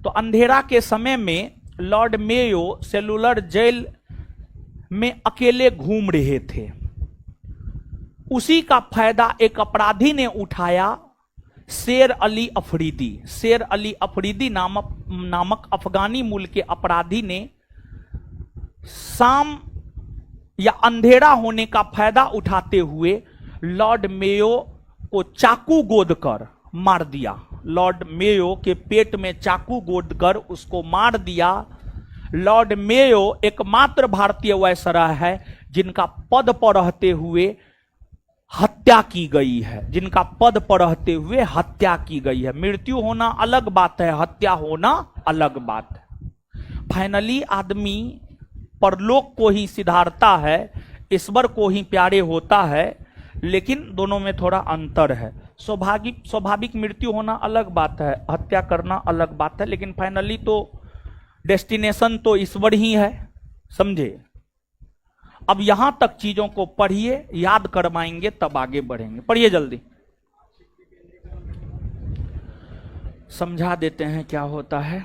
[SPEAKER 1] तो अंधेरा के समय में लॉर्ड मेयो सेलुलर जेल में अकेले घूम रहे थे। उसी का फायदा एक अपराधी ने उठाया, शेर अली अफरीदी। शेर अली अफरीदी नामक अफगानी मूल के अपराधी ने शाम या अंधेरा होने का फायदा उठाते हुए लॉर्ड मेयो को चाकू गोदकर मार दिया। लॉर्ड मेयो के पेट में चाकू गोदकर उसको मार दिया। लॉर्ड मेयो एकमात्र भारतीय वायसराय है जिनका पद पर रहते हुए हत्या की गई है, जिनका पद पर रहते हुए हत्या की गई है। मृत्यु होना अलग बात है, हत्या होना अलग बात है। फाइनली आदमी परलोक को ही सिधारता है, ईश्वर को ही प्यारे होता है, लेकिन दोनों में थोड़ा अंतर है। स्वाभाविक मृत्यु होना अलग बात है, हत्या करना अलग बात है, लेकिन फाइनली तो डेस्टिनेशन तो ईश्वर ही है, समझे। अब यहां तक चीजों को पढ़िए, याद करवाएंगे तब आगे बढ़ेंगे। पढ़िए जल्दी, समझा देते हैं क्या होता है।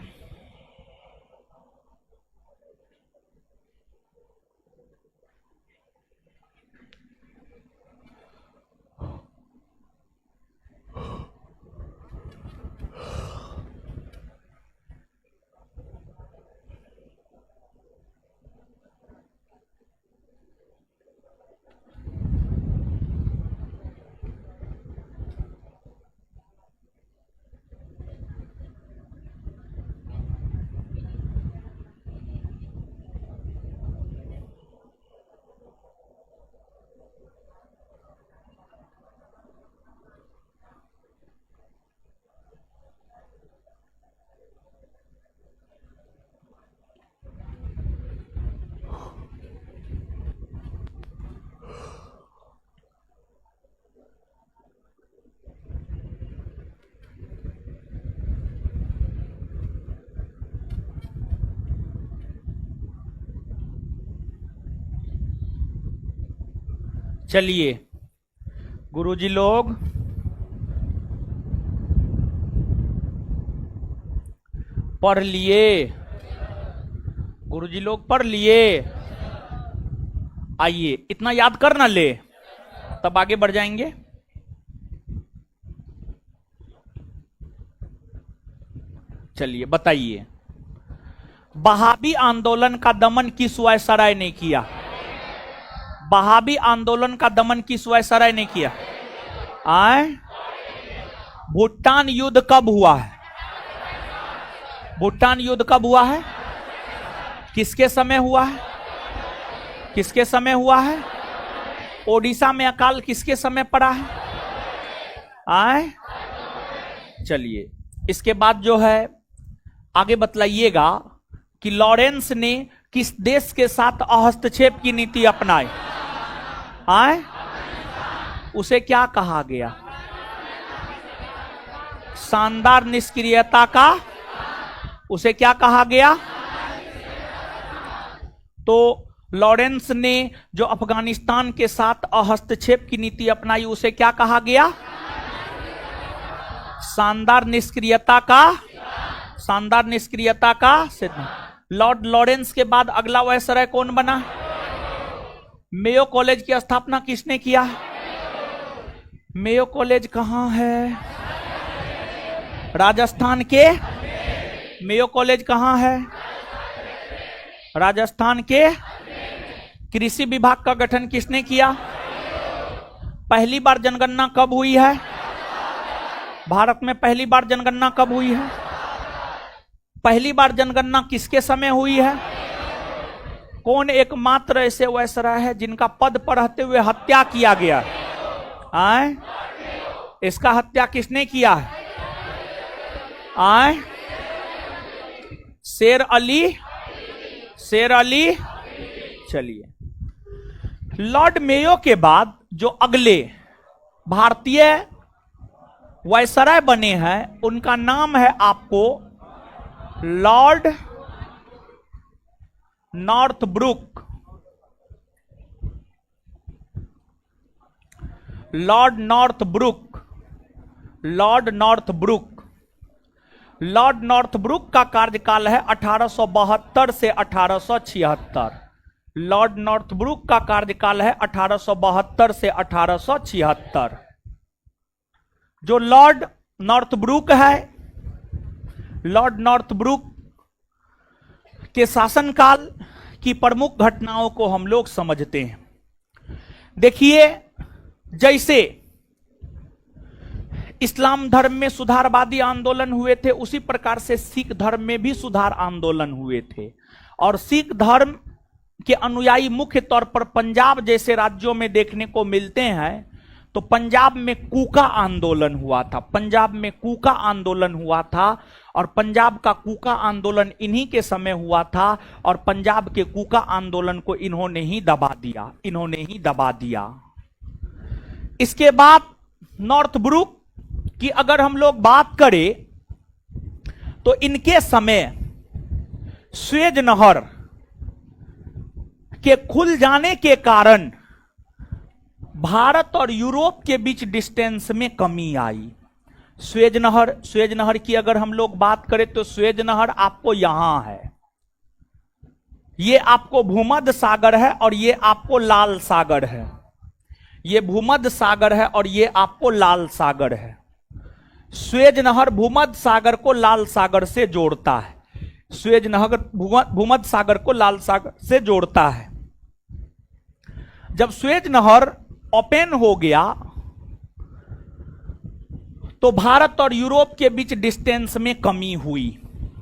[SPEAKER 1] चलिए गुरुजी लोग पढ़ लिए, गुरुजी लोग पढ़ लिए। आइए इतना याद कर ना ले, तब आगे बढ़ जाएंगे। चलिए बताइए, वहाबी आंदोलन का दमन किस वायसराय ने किया? वहाबी आंदोलन का दमन किस वायसराय ने किया? आए, भूटान युद्ध कब हुआ है? भूटान युद्ध कब हुआ है? किसके समय हुआ है? किसके समय हुआ है? ओडिशा में अकाल किसके समय पड़ा है? आए, चलिए इसके बाद जो है आगे बतलाइएगा कि लॉरेंस ने किस देश के साथ हस्तक्षेप की नीति अपनाई? आए, उसे क्या कहा गया? शानदार निष्क्रियता का, उसे क्या कहा गया? तो लॉरेंस ने जो अफगानिस्तान के साथ हस्तक्षेप की नीति अपनाई उसे क्या कहा गया? शानदार निष्क्रियता का, शानदार निष्क्रियता का सिद्धांत। लॉर्ड लॉरेंस के बाद अगला वायसराय कौन बना? मेयो कॉलेज की स्थापना किसने किया? मेयो कॉलेज कहां है? राजस्थान के। मेयो कॉलेज कहां है? राजस्थान के। कृषि विभाग का गठन किसने किया? पहली बार जनगणना कब हुई है? भारत में पहली बार जनगणना कब हुई है? पहली बार जनगणना किसके समय हुई है? कौन एकमात्र ऐसे वायसराय है जिनका पद पर रहते हुए हत्या किया गया? आए, इसका हत्या किसने किया है? आए, शेर अली, शेर अली। चलिए, लॉर्ड मेयो के बाद जो अगले भारतीय वायसराय बने हैं उनका नाम है आपको Lord Northbrook. Lord Northbrook, Lord Northbrook. Lord Northbrook का कार्यकाल है 1872 से 1876। लॉर्ड नॉर्थब्रुक का कार्यकाल है 1872 से 1876। जो लॉर्ड नॉर्थब्रुक है, लॉर्ड नॉर्थब्रुक के शासनकाल की प्रमुख घटनाओं को हम लोग समझते हैं। देखिए, जैसे इस्लाम धर्म में सुधारवादी आंदोलन हुए थे उसी प्रकार से सिख धर्म में भी सुधार आंदोलन हुए थे। और सिख धर्म के अनुयायी मुख्य तौर पर पंजाब जैसे राज्यों में देखने को मिलते हैं। तो पंजाब में कूका आंदोलन हुआ था, पंजाब में कूका आंदोलन हुआ था। और पंजाब का कूका आंदोलन इन्हीं के समय हुआ था और पंजाब के कूका आंदोलन को इन्होंने ही दबा दिया, इन्होंने ही दबा दिया। इसके बाद नॉर्थब्रुक की अगर हम लोग बात करें तो इनके समय स्वेज नहर के खुल जाने के कारण भारत और यूरोप के बीच डिस्टेंस में कमी आई। स्वेज नहर की अगर हम लोग बात करें तो स्वेज नहर आपको यहां है, ये आपको भूमध्य सागर है और ये आपको लाल सागर है। ये भूमध्य सागर है और ये आपको लाल सागर है। स्वेज नहर भूमध्य सागर को लाल सागर से जोड़ता है। स्वेज नहर भूमध्य सागर को लाल सागर से जोड़ता है। जब स्वेज नहर ओपन हो गया तो भारत और यूरोप के बीच डिस्टेंस में कमी हुई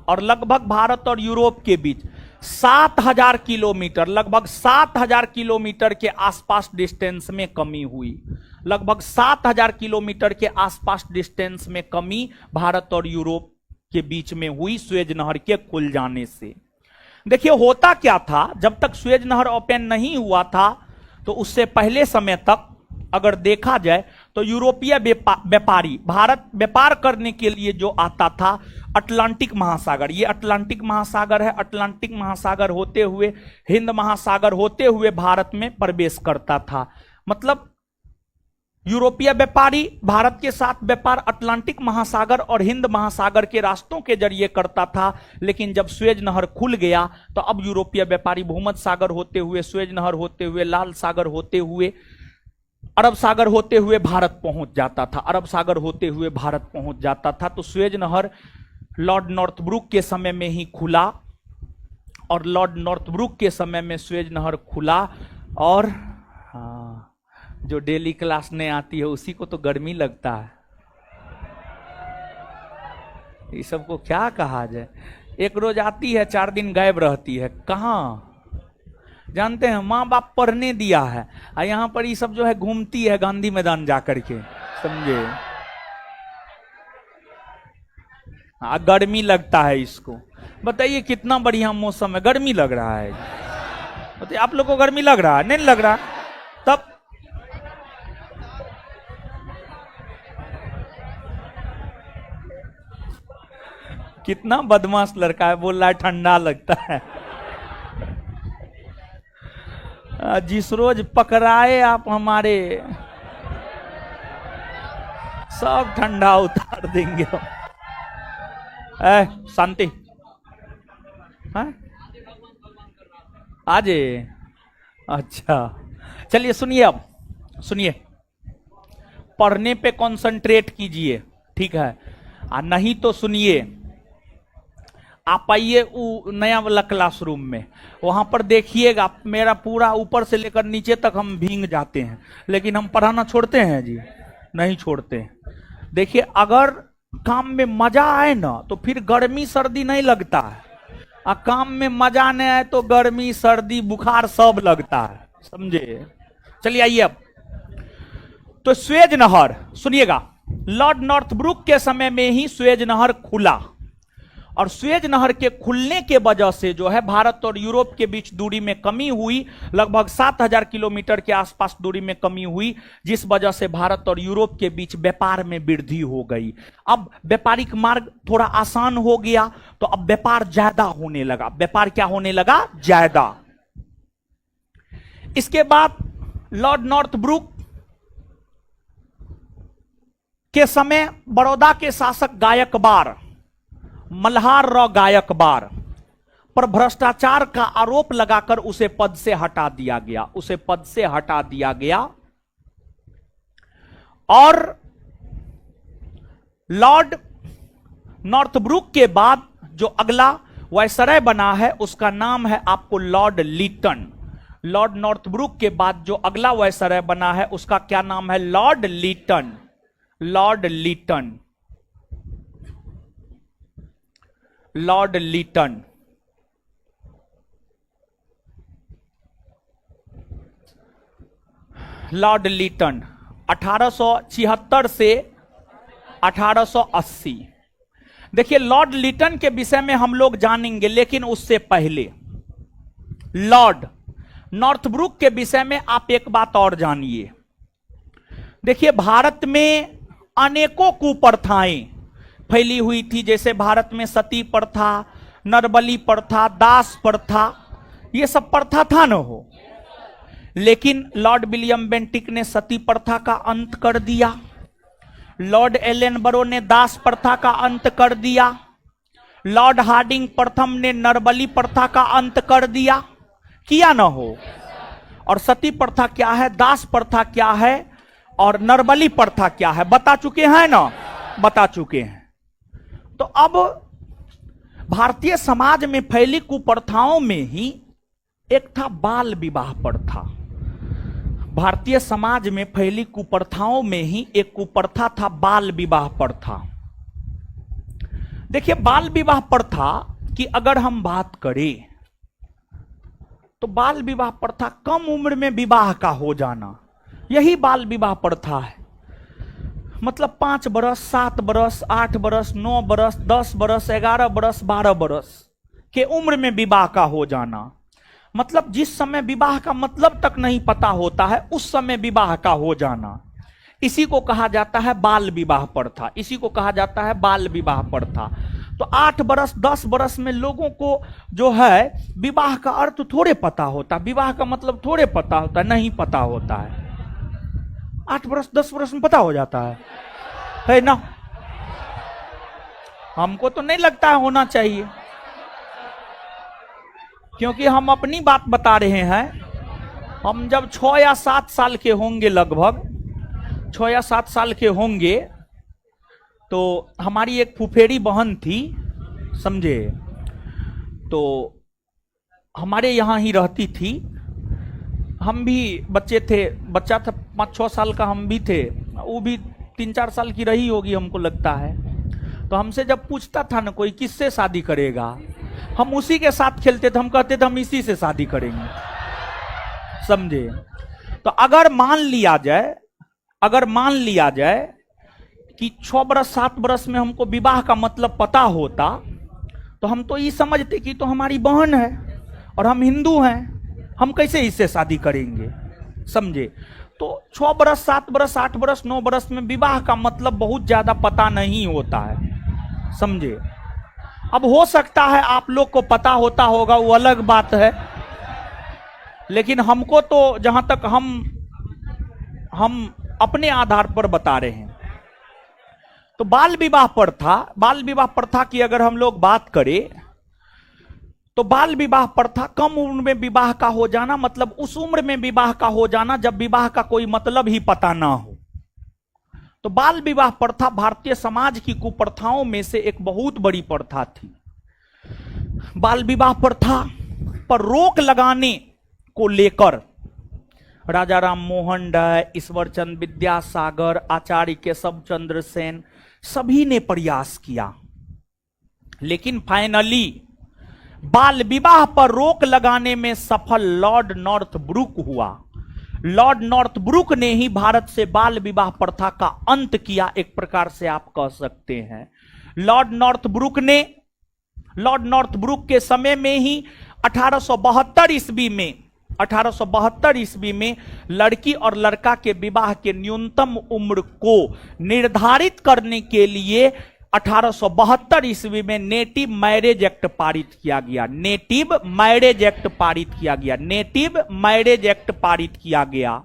[SPEAKER 1] और लगभग भारत और यूरोप के बीच 7,000 किलोमीटर, लगभग 7,000 किलोमीटर के आसपास डिस्टेंस में कमी हुई। लगभग 7,000 किलोमीटर के आसपास डिस्टेंस में कमी भारत और यूरोप के बीच में हुई स्वेज नहर के खुल जाने से। देखिए होता क्या था, जब तक स्वेज नहर ओपन नहीं हुआ था तो उससे पहले समय तक अगर देखा जाए तो यूरोपीय व्यापारी भारत व्यापार करने के लिए जो आता था अटलांटिक महासागर, ये अटलांटिक महासागर है, अटलांटिक महासागर होते हुए हिंद महासागर होते हुए भारत में प्रवेश करता था। मतलब यूरोपीय व्यापारी भारत के साथ व्यापार अटलांटिक महासागर और हिंद महासागर के रास्तों के जरिए करता था। लेकिन जब स्वेज नहर खुल गया तो अब यूरोपीय व्यापारी भूमध्य सागर होते हुए, स्वेज नहर होते हुए, लाल सागर होते हुए, अरब सागर होते हुए भारत पहुंच जाता था। अरब सागर होते हुए भारत पहुंच जाता था। तो स्वेज नहर लॉर्ड नॉर्थब्रुक के समय में ही खुला और लॉर्ड नॉर्थब्रुक के समय में स्वेज नहर खुला। और जो डेली क्लास में आती है उसी को तो गर्मी लगता है। ये सबको क्या कहा जाए। एक रोज आती है, 4 दिन गायब रहती है। कहाँ जानते हैं, माँ बाप पढ़ने दिया है और यहाँ पर ये सब जो है घूमती है गांधी मैदान जाकर के, समझे। गर्मी लगता है इसको। बताइए कितना बढ़िया मौसम है, गर्मी लग रहा है। बताइए आप लोग को गर्मी लग रहा है? नहीं लग रहा? तब कितना बदमाश लड़का है, बोल रहा है ठंडा लगता है। जिस रोज पकड़ाए आप हमारे, सब ठंडा उतार देंगे। शांति आज। अच्छा चलिए सुनिए, अब सुनिए, पढ़ने पे कंसंट्रेट कीजिए, ठीक है। नहीं तो सुनिए, आप आइए नया वाला क्लासरूम में, वहां पर देखिएगा मेरा पूरा ऊपर से लेकर नीचे तक हम भीग जाते हैं, लेकिन हम पढ़ाना छोड़ते हैं जी? नहीं छोड़ते हैं। देखिए अगर काम में मजा आए ना तो फिर गर्मी सर्दी नहीं लगता है, और काम में मजा नहीं आए तो गर्मी सर्दी बुखार सब लगता है, समझे। चलिए आइए अब। तो स्वेज नहर सुनिएगा, लॉर्ड नॉर्थब्रुक के समय में ही स्वेज नहर खुला और स्वेज नहर के खुलने के वजह से जो है भारत और यूरोप के बीच दूरी में कमी हुई। लगभग 7,000 किलोमीटर के आसपास दूरी में कमी हुई, जिस वजह से भारत और यूरोप के बीच व्यापार में वृद्धि हो गई। अब व्यापारिक मार्ग थोड़ा आसान हो गया तो अब व्यापार ज्यादा होने लगा। व्यापार क्या होने लगा? ज्यादा। इसके बाद लॉर्ड नॉर्थब्रुक के समय बड़ौदा के शासक गायकवाड़, मल्हारराव गायकवाड़ पर भ्रष्टाचार का आरोप लगाकर उसे पद से हटा दिया गया, उसे पद से हटा दिया गया। और लॉर्ड नॉर्थब्रुक के बाद जो अगला वायसराय बना है उसका नाम है आपको लॉर्ड लीटन। लॉर्ड नॉर्थब्रुक के बाद जो अगला वायसराय बना है उसका क्या नाम है? Lord Lytton. Lord Lytton, Lord Lytton. Lord Lytton 1876 से 1880। देखिए लॉर्ड लीटन के विषय में हम लोग जानेंगे, लेकिन उससे पहले लॉर्ड नॉर्थब्रुक के विषय में आप एक बात और जानिए। देखिए भारत में अनेकों कुप्रथाएं फैली हुई थी, जैसे भारत में सती प्रथा, नरबली प्रथा, दास प्रथा, ये सब प्रथा था न हो। लेकिन लॉर्ड विलियम बेंटिक ने सती प्रथा का अंत कर दिया, लॉर्ड एलन बरो ने दास प्रथा का अंत कर दिया, लॉर्ड हार्डिंग प्रथम ने नरबली प्रथा का अंत कर दिया, किया न हो। और सती प्रथा क्या है, दास प्रथा क्या है और नरबली प्रथा क्या है बता चुके हैं ना, बता चुके हैं। तो अब भारतीय समाज में फैली कुप्रथाओं में ही एक था बाल विवाह प्रथा। भारतीय समाज में फैली कुप्रथाओं में ही एक कुप्रथा था बाल विवाह प्रथा। देखिए, बाल विवाह प्रथा की अगर हम बात करें तो बाल विवाह प्रथा कम उम्र में विवाह का हो जाना, यही बाल विवाह प्रथा है। मतलब 5 बरस, 7 बरस, 8 बरस, 9 बरस, 10 बरस, 11 बरस, 12 बरस के उम्र में विवाह का हो जाना। मतलब जिस समय विवाह का मतलब तक नहीं पता होता है उस समय विवाह का हो जाना, इसी को कहा जाता है बाल विवाह प्रथा, इसी को कहा जाता है बाल विवाह प्रथा। तो 8 बरस 10 बरस में लोगों को जो है विवाह का अर्थ थोड़े पता होता, विवाह का मतलब थोड़े पता होता, नहीं पता होता है। 8 बरस 10 बरस में पता हो जाता है ना। हमको तो नहीं लगता है होना चाहिए, क्योंकि हम अपनी बात बता रहे हैं। हम जब 6 या 7 साल के होंगे, लगभग 6 या 7 साल के होंगे, तो हमारी एक फुफेरी बहन थी, समझे, तो हमारे यहाँ ही रहती थी। हम भी बच्चे थे, बच्चा था 5-6 साल का, हम भी थे, वो भी 3-4 साल की रही होगी हमको लगता है। तो हमसे जब पूछता था ना कोई किससे शादी करेगा, हम उसी के साथ खेलते थे, हम कहते थे हम इसी से शादी करेंगे, समझे। तो अगर मान लिया जाए कि 6 बरस 7 बरस में हमको विवाह का मतलब पता होता, तो हम तो ये समझते कि तो हमारी बहन है और हम हिंदू हैं, हम कैसे इससे शादी करेंगे, समझे। तो 6 बरस 7 बरस 8 बरस 9 बरस में विवाह का मतलब बहुत ज्यादा पता नहीं होता है, समझे। अब हो सकता है आप लोग को पता होता होगा, वो अलग बात है, लेकिन हमको तो जहां तक हम अपने आधार पर बता रहे हैं। तो बाल विवाह प्रथा की अगर हम लोग बात करें तो बाल विवाह प्रथा कम उम्र में विवाह का हो जाना, मतलब उस उम्र में विवाह का हो जाना जब विवाह का कोई मतलब ही पता ना हो। तो बाल विवाह प्रथा भारतीय समाज की कुप्रथाओं में से एक बहुत बड़ी प्रथा थी। बाल विवाह प्रथा पर रोक लगाने को लेकर राजा राम मोहन राय, ईश्वर चंद्र विद्यासागर, आचार्य केशव चंद्र सेन सभी ने प्रयास किया, लेकिन फाइनली बाल विवाह पर रोक लगाने में सफल लॉर्ड नॉर्थब्रुक हुआ। लॉर्ड नॉर्थब्रुक ने ही भारत से बाल विवाह प्रथा का अंत किया, एक प्रकार से आप कह सकते हैं। लॉर्ड नॉर्थब्रुक के समय में ही 1872 ईस्वी में लड़की और लड़का के विवाह के न्यूनतम उम्र को निर्धारित करने के लिए 1872 ईस्वी में नेटिव मैरिज एक्ट पारित किया गया।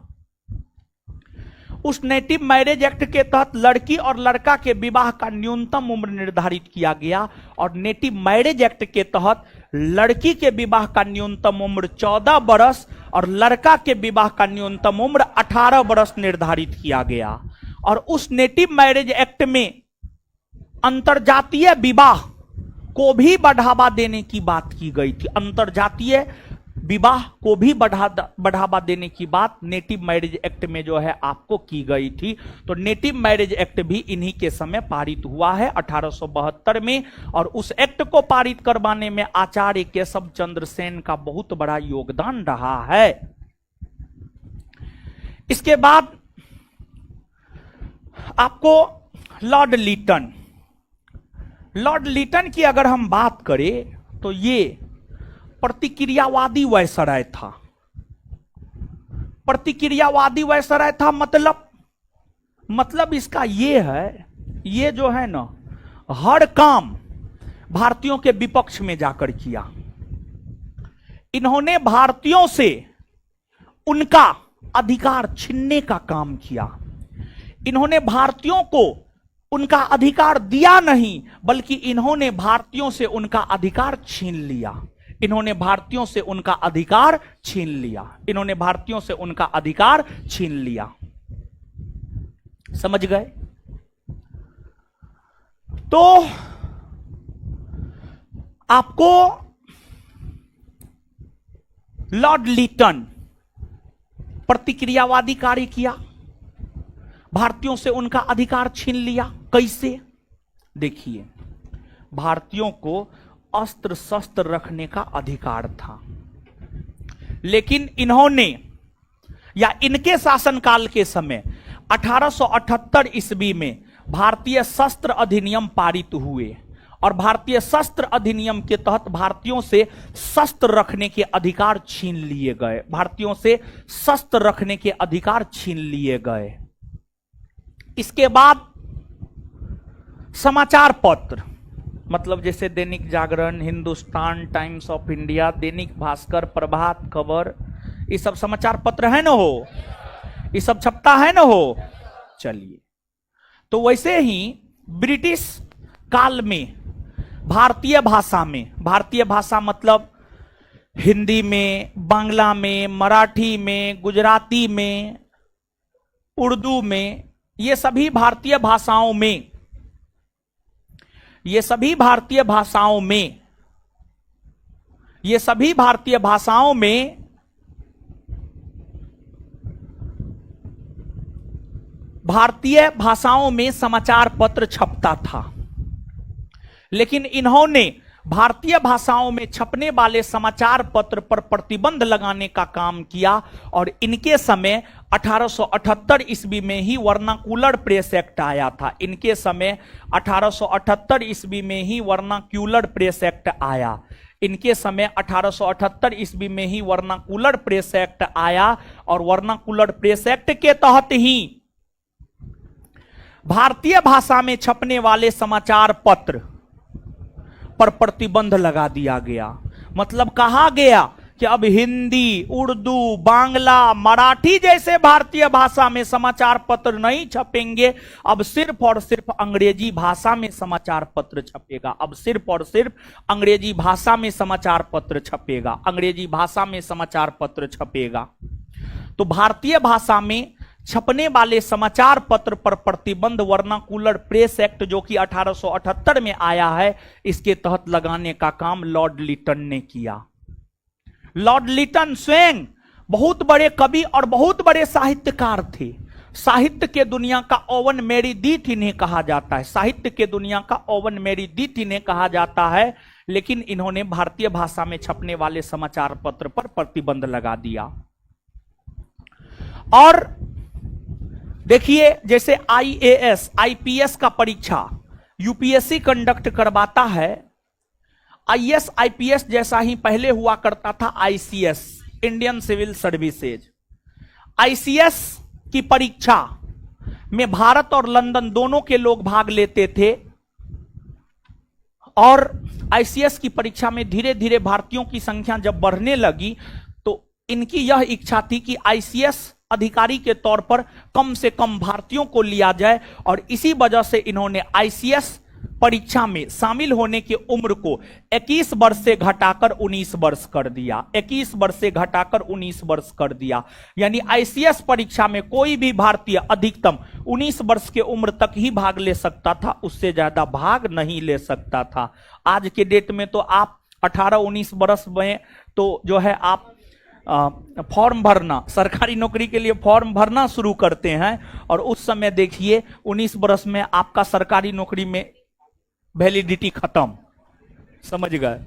[SPEAKER 1] उस नेटिव मैरिज एक्ट के तहत लड़की और लड़का के विवाह का न्यूनतम उम्र निर्धारित किया गया, और नेटिव मैरिज एक्ट के तहत लड़की के विवाह का न्यूनतम उम्र 14 बरस और लड़का के विवाह का न्यूनतम उम्र 18 बरस निर्धारित किया गया। और उस नेटिव मैरिज एक्ट में अंतरजातीय विवाह को भी बढ़ावा देने की बात की गई थी। अंतरजातीय विवाह को भी बढ़ावा देने की बात नेटिव मैरिज एक्ट में जो है आपको की गई थी। तो नेटिव मैरिज एक्ट भी इन्हीं के समय पारित हुआ है 1872 में, और उस एक्ट को पारित करवाने में आचार्य केशव चंद्र सेन का बहुत बड़ा योगदान रहा है। इसके बाद आपको लॉर्ड लीटन की अगर हम बात करें तो ये प्रतिक्रियावादी वायसराय था। मतलब इसका ये है, ये जो है ना हर काम भारतीयों के विपक्ष में जाकर किया। इन्होंने भारतीयों से उनका अधिकार छीनने का काम किया। इन्होंने भारतीयों को उनका अधिकार दिया नहीं, बल्कि इन्होंने भारतीयों से उनका अधिकार छीन लिया। इन्होंने भारतीयों से उनका अधिकार छीन लिया। इन्होंने भारतीयों से उनका अधिकार छीन लिया। समझ गए? तो आपको लॉर्ड लिटन प्रतिक्रियावादी कार्य किया, भारतीयों से उनका अधिकार छीन लिया। कैसे? देखिए, भारतीयों को अस्त्र शस्त्र रखने का अधिकार था, लेकिन इन्होंने या इनके शासनकाल के समय 1878 ईस्वी में भारतीय शस्त्र अधिनियम पारित हुए और भारतीय शस्त्र अधिनियम के तहत भारतीयों से शस्त्र रखने के अधिकार छीन लिए गए। भारतीयों से शस्त्र रखने के अधिकार छीन लिए गए। इसके बाद समाचार पत्र, मतलब जैसे Dainik Jagran, Hindustan times of India, Dainik Bhaskar, Prabhat Khabar, ये सब समाचार पत्र है ना हो, ये सब छपता है ना हो। चलिए, तो वैसे ही ब्रिटिश काल में भारतीय भाषा मतलब हिंदी में, बांग्ला में, मराठी में, गुजराती में, उर्दू में, ये सभी भारतीय भाषाओं में भारतीय भाषाओं में समाचार पत्र छपता था। लेकिन इन्होंने भारतीय भाषाओं में छपने वाले समाचार पत्र पर प्रतिबंध लगाने का काम किया और इनके समय 1878 ईस्वी में ही वर्नाकुलर प्रेस एक्ट आया था। इनके समय 1878 ईस्वी में ही वर्नाक्यूलर प्रेस एक्ट आया। इनके समय 1878 ईस्वी में ही वर्नाकुलर प्रेस एक्ट आया और वर्नाकुलर प्रेस एक्ट के तहत ही भारतीय भाषा में छपने वाले समाचार पत्र पर प्रतिबंध लगा दिया गया। मतलब कहा गया कि अब हिंदी, उर्दू, बांग्ला, मराठी जैसे भारतीय भाषा में समाचार पत्र नहीं छपेंगे, अब सिर्फ और सिर्फ अंग्रेजी भाषा में समाचार पत्र छपेगा। अब सिर्फ और सिर्फ अंग्रेजी भाषा में समाचार पत्र छपेगा। अंग्रेजी भाषा में समाचार पत्र छपेगा। तो भारतीय भाषा में छपने वाले समाचार पत्र पर प्रतिबंध वर्नाकुलर प्रेस एक्ट, जो कि 1878 में आया है, इसके तहत लगाने का काम लॉर्ड लिटन ने किया। लॉर्ड लिटन स्वयं बहुत बड़े कवि और बहुत बड़े साहित्यकार थे। साहित्य के दुनिया का ओवन मेरिडिथ इन्हें कहा जाता है। साहित्य के दुनिया का ओवन मेरिडिथ इन्हें कहा जाता है। लेकिन इन्होंने भारतीय भाषा में छपने वाले समाचार पत्र पर प्रतिबंध लगा दिया। और देखिए, जैसे आईएएस, आईपीएस का परीक्षा यूपीएससी कंडक्ट करवाता है, आईएएस आईपीएस जैसा ही पहले हुआ करता था ICS, Indian Civil Services. ICS की परीक्षा में भारत और लंदन दोनों के लोग भाग लेते थे और आईसीएस की परीक्षा में धीरे धीरे भारतीयों की संख्या जब बढ़ने लगी तो इनकी यह इच्छा थी कि आईसीएस अधिकारी के तौर पर कम से कम भारतीयों को लिया जाए और इसी वजह से इन्होंने आईसीएस परीक्षा में शामिल होने की उम्र को 21 वर्ष से घटाकर 19 वर्ष कर दिया। 21 वर्ष से घटाकर 19 वर्ष कर दिया। यानी आईसीएस परीक्षा में कोई भी भारतीय अधिकतम 19 वर्ष के उम्र तक ही भाग ले सकता था, उससे ज्यादा भाग नहीं ले सकता था। आज के डेट में तो आप 18-19 वर्ष में तो जो है आप फॉर्म भरना, सरकारी नौकरी के लिए फॉर्म भरना शुरू करते हैं और उस समय देखिए 19 वर्ष में आपका सरकारी नौकरी में वैलिडिटी खत्म। समझ गए?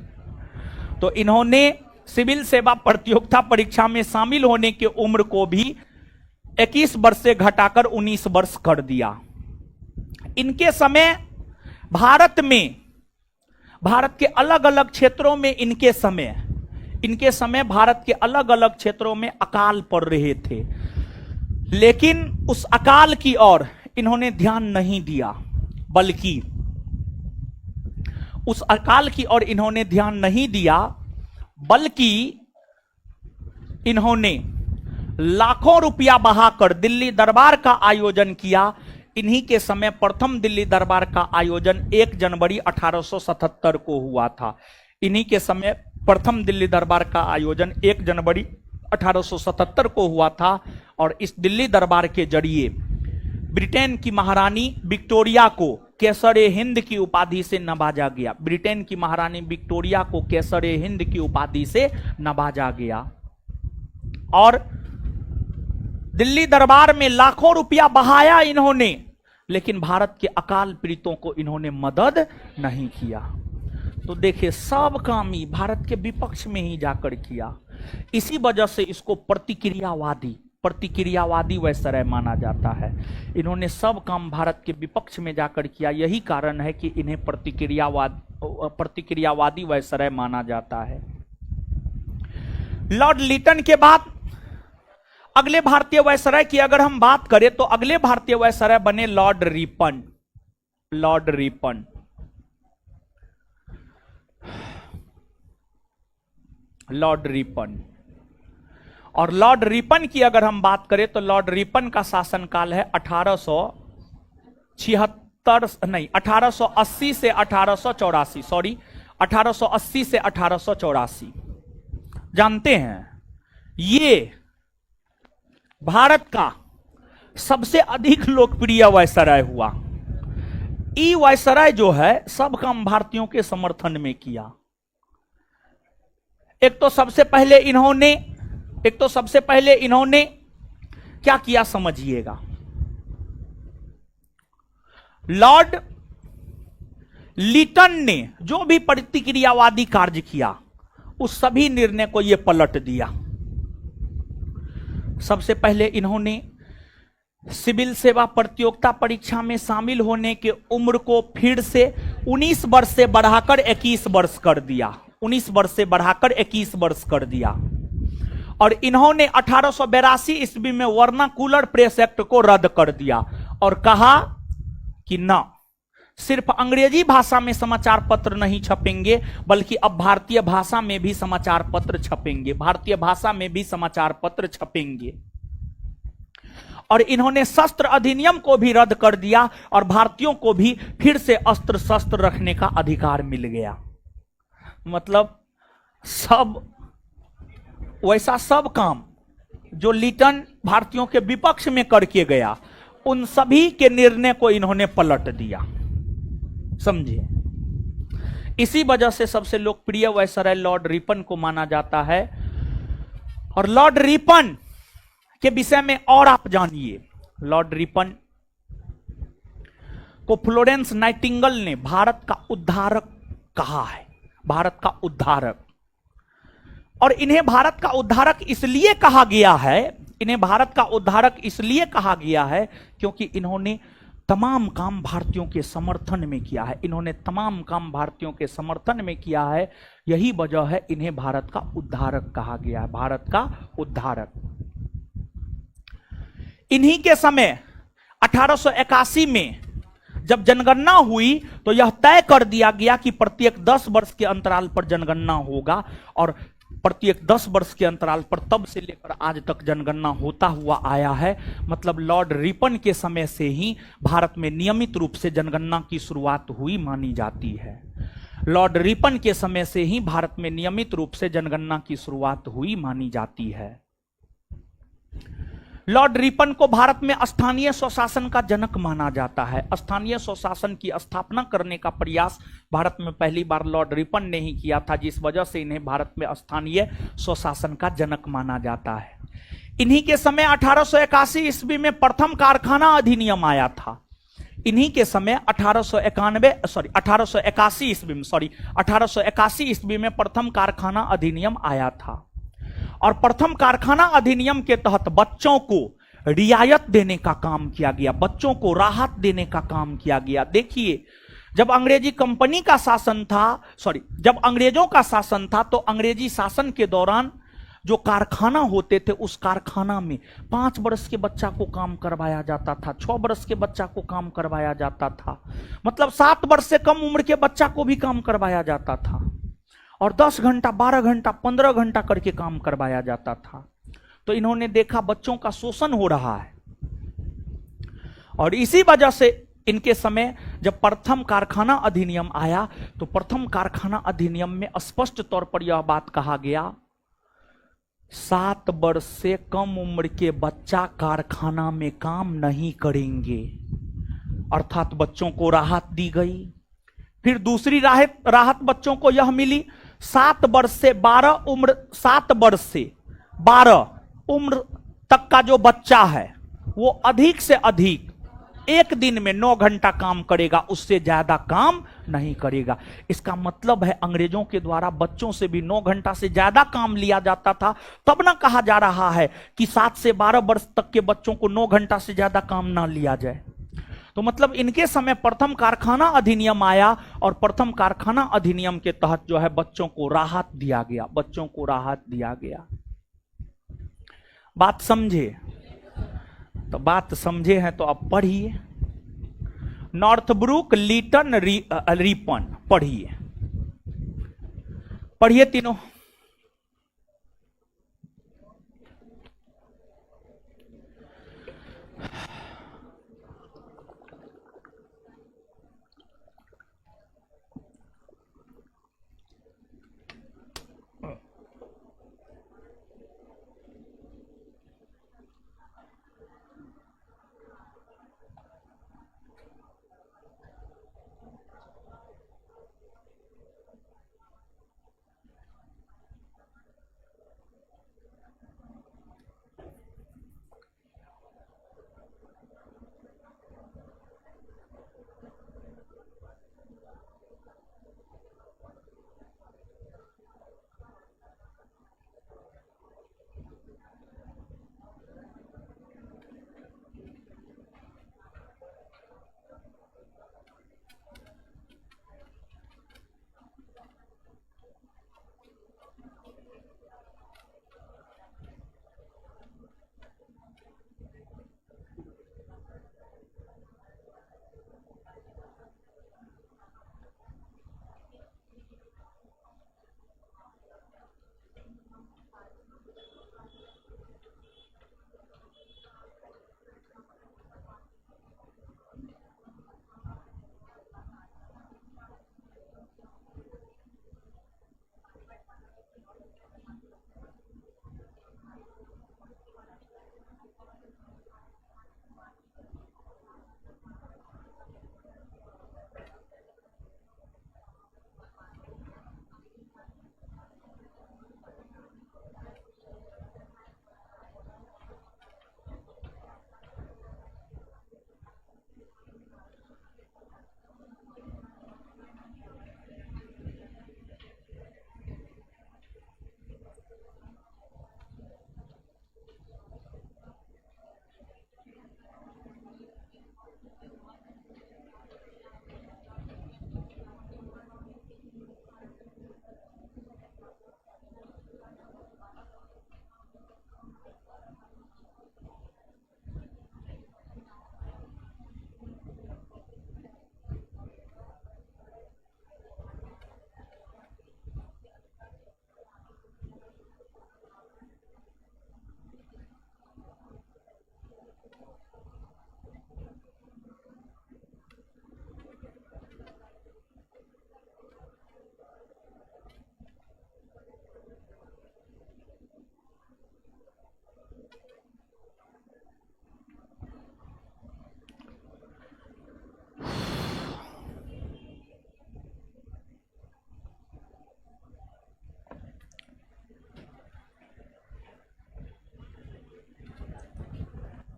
[SPEAKER 1] तो इन्होंने सिविल सेवा प्रतियोगिता परीक्षा में शामिल होने की उम्र को भी 21 वर्ष से घटाकर 19 वर्ष कर दिया। इनके समय भारत के अलग अलग क्षेत्रों में इनके समय भारत के अलग अलग क्षेत्रों में अकाल पड़ रहे थे, लेकिन उस अकाल की ओर इन्होंने ध्यान नहीं दिया, बल्कि उस अकाल की ओर इन्होंने ध्यान नहीं दिया, बल्कि इन्होंने लाखों रुपया बहाकर दिल्ली दरबार का आयोजन किया। इन्हीं के समय प्रथम दिल्ली दरबार का आयोजन 1 जनवरी 1877 को हुआ था। इन्हीं के समय प्रथम दिल्ली दरबार का आयोजन 1 जनवरी 1877 को हुआ था। और इस दिल्ली दरबार के जरिए ब्रिटेन की महारानी विक्टोरिया को केसरे हिंद की उपाधि से नवाजा गया। ब्रिटेन की महारानी विक्टोरिया को केसरे हिंद की उपाधि से नवाजा गया। और दिल्ली दरबार में लाखों रुपया बहाया इन्होंने, लेकिन भारत के अकाल पीड़ितों को इन्होंने मदद नहीं किया। तो देखिए, सब काम ही भारत के विपक्ष में ही जाकर किया। इसी वजह से इसको प्रतिक्रियावादी वायसराय माना जाता है। इन्होंने सब काम भारत के विपक्ष में जाकर किया। यही कारण है कि इन्हें प्रतिक्रियावादी वायसराय माना जाता है। लॉर्ड लिटन के बाद अगले भारतीय वायसराय की अगर हम बात करें तो अगले भारतीय वायसराय बने लॉर्ड रिपन। और लॉर्ड रिपन की अगर हम बात करें तो लॉर्ड रिपन का शासनकाल है 1880 से 1884। जानते हैं, ये भारत का सबसे अधिक लोकप्रिय वायसराय हुआ। ई वायसराय जो है सब काम भारतीयों के समर्थन में किया। एक तो सबसे पहले इन्होंने क्या किया समझिएगा। लॉर्ड लिटन ने जो भी प्रतिक्रियावादी कार्य किया उस सभी निर्णय को यह पलट दिया। सबसे पहले इन्होंने सिविल सेवा प्रतियोगिता परीक्षा में शामिल होने के उम्र को फिर से 19 वर्ष से बढ़ाकर 21 वर्ष कर दिया। 19 वर्ष से बढ़ाकर 21 वर्ष कर दिया। और इन्होंने 1882 ईस्वी में वर्नाकुलर प्रेस एक्ट को रद्द कर दिया और कहा कि न सिर्फ अंग्रेजी भाषा में समाचार पत्र नहीं छपेंगे, बल्कि अब भारतीय भाषा में भी समाचार पत्र छपेंगे। और इन्होंने शस्त्र अधिनियम को भी रद्द कर दिया और भारतीयों को भी फिर से अस्त्र शस्त्र रखने का अधिकार मिल गया। मतलब वैसा सब काम जो लिटन भारतीयों के विपक्ष में करके गया, उन सभी के निर्णय को इन्होंने पलट दिया। समझिए, इसी वजह से सबसे लोकप्रिय वायसराय लॉर्ड रिपन को माना जाता है। और लॉर्ड रिपन के विषय में और आप जानिए। लॉर्ड रिपन को फ्लोरेंस नाइटिंगेल ने भारत का उद्धारक कहा है। भारत का उद्धारक। और इन्हें भारत का उद्धारक इसलिए कहा गया है क्योंकि इन्होंने तमाम काम भारतीयों के समर्थन में किया है। यही वजह है इन्हें भारत का उद्धारक कहा गया है। भारत का उद्धारक। इन्हीं के समय 1881 में जब जनगणना हुई तो यह तय कर दिया गया कि प्रत्येक 10 वर्ष के अंतराल पर जनगणना होगा। और प्रत्येक 10 वर्ष के अंतराल पर तब से लेकर आज तक जनगणना होता हुआ आया है। मतलब लॉर्ड रिपन के समय से ही भारत में नियमित रूप से जनगणना की शुरुआत हुई मानी जाती है। लॉर्ड रिपन के समय से ही भारत में नियमित रूप से जनगणना की शुरुआत हुई मानी जाती है। लॉर्ड रिपन को भारत में स्थानीय स्वशासन का जनक माना जाता है। स्थानीय स्वशासन की स्थापना करने का प्रयास भारत में पहली बार लॉर्ड रिपन ने ही किया था, जिस वजह से इन्हें भारत में स्थानीय स्वशासन का जनक माना जाता है। इन्हीं के समय 1881 ईस्वी में प्रथम कारखाना अधिनियम आया था। इन्हीं के समय 1881 ईस्वी में प्रथम कारखाना अधिनियम आया था। और प्रथम कारखाना अधिनियम के तहत बच्चों को रियायत देने का काम किया गया, बच्चों को राहत देने का काम किया गया। देखिए, जब अंग्रेजों का शासन था तो अंग्रेजी शासन के दौरान जो कारखाना होते थे उस कारखाना में 5 वर्ष के बच्चा को काम करवाया जाता था, 6 वर्ष के बच्चा को काम करवाया जाता था। मतलब 7 वर्ष से कम उम्र के बच्चा को भी काम करवाया जाता था। और 10 घंटा 12 घंटा 15 घंटा करके काम करवाया जाता था। तो इन्होंने देखा बच्चों का शोषण हो रहा है, और इसी वजह से इनके समय जब प्रथम कारखाना अधिनियम आया, तो प्रथम कारखाना अधिनियम में स्पष्ट तौर पर यह बात कहा गया, 7 वर्ष से कम उम्र के बच्चा कारखाना में काम नहीं करेंगे, अर्थात बच्चों को राहत दी गई। फिर दूसरी राहत बच्चों को यह मिली, 7 वर्ष से 12 उम्र, 7 वर्ष से 12 उम्र तक का जो बच्चा है वो अधिक से अधिक एक दिन में 9 घंटा काम करेगा, उससे ज्यादा काम नहीं करेगा। इसका मतलब है अंग्रेजों के द्वारा बच्चों से भी 9 घंटा से ज्यादा काम लिया जाता था, तब ना कहा जा रहा है कि 7 से 12 वर्ष तक के बच्चों को 9 घंटा से ज्यादा काम ना लिया जाए। तो मतलब इनके समय प्रथम कारखाना अधिनियम आया, और प्रथम कारखाना अधिनियम के तहत जो है बच्चों को राहत दिया गया, बच्चों को राहत दिया गया। बात समझे? तो बात समझे हैं तो अब पढ़िए, नॉर्थब्रुक, लीटन, रिपन, पढ़िए, पढ़िए तीनों।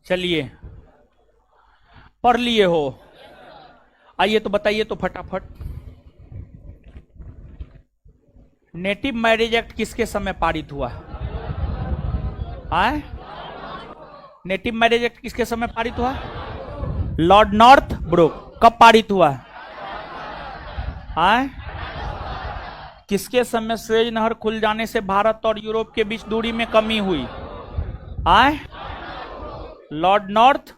[SPEAKER 1] चलिए, पढ़ लिए हो? आइए तो बताइए तो फटाफट, नेटिव मैरिज एक्ट किसके समय पारित हुआ? आए, नेटिव मैरिज एक्ट किसके समय पारित हुआ? Lord Northbrook. कब पारित हुआ? आए, किसके समय सुएज नहर खुल जाने से भारत और यूरोप के बीच दूरी में कमी हुई? आए, लॉर्ड नॉर्थ।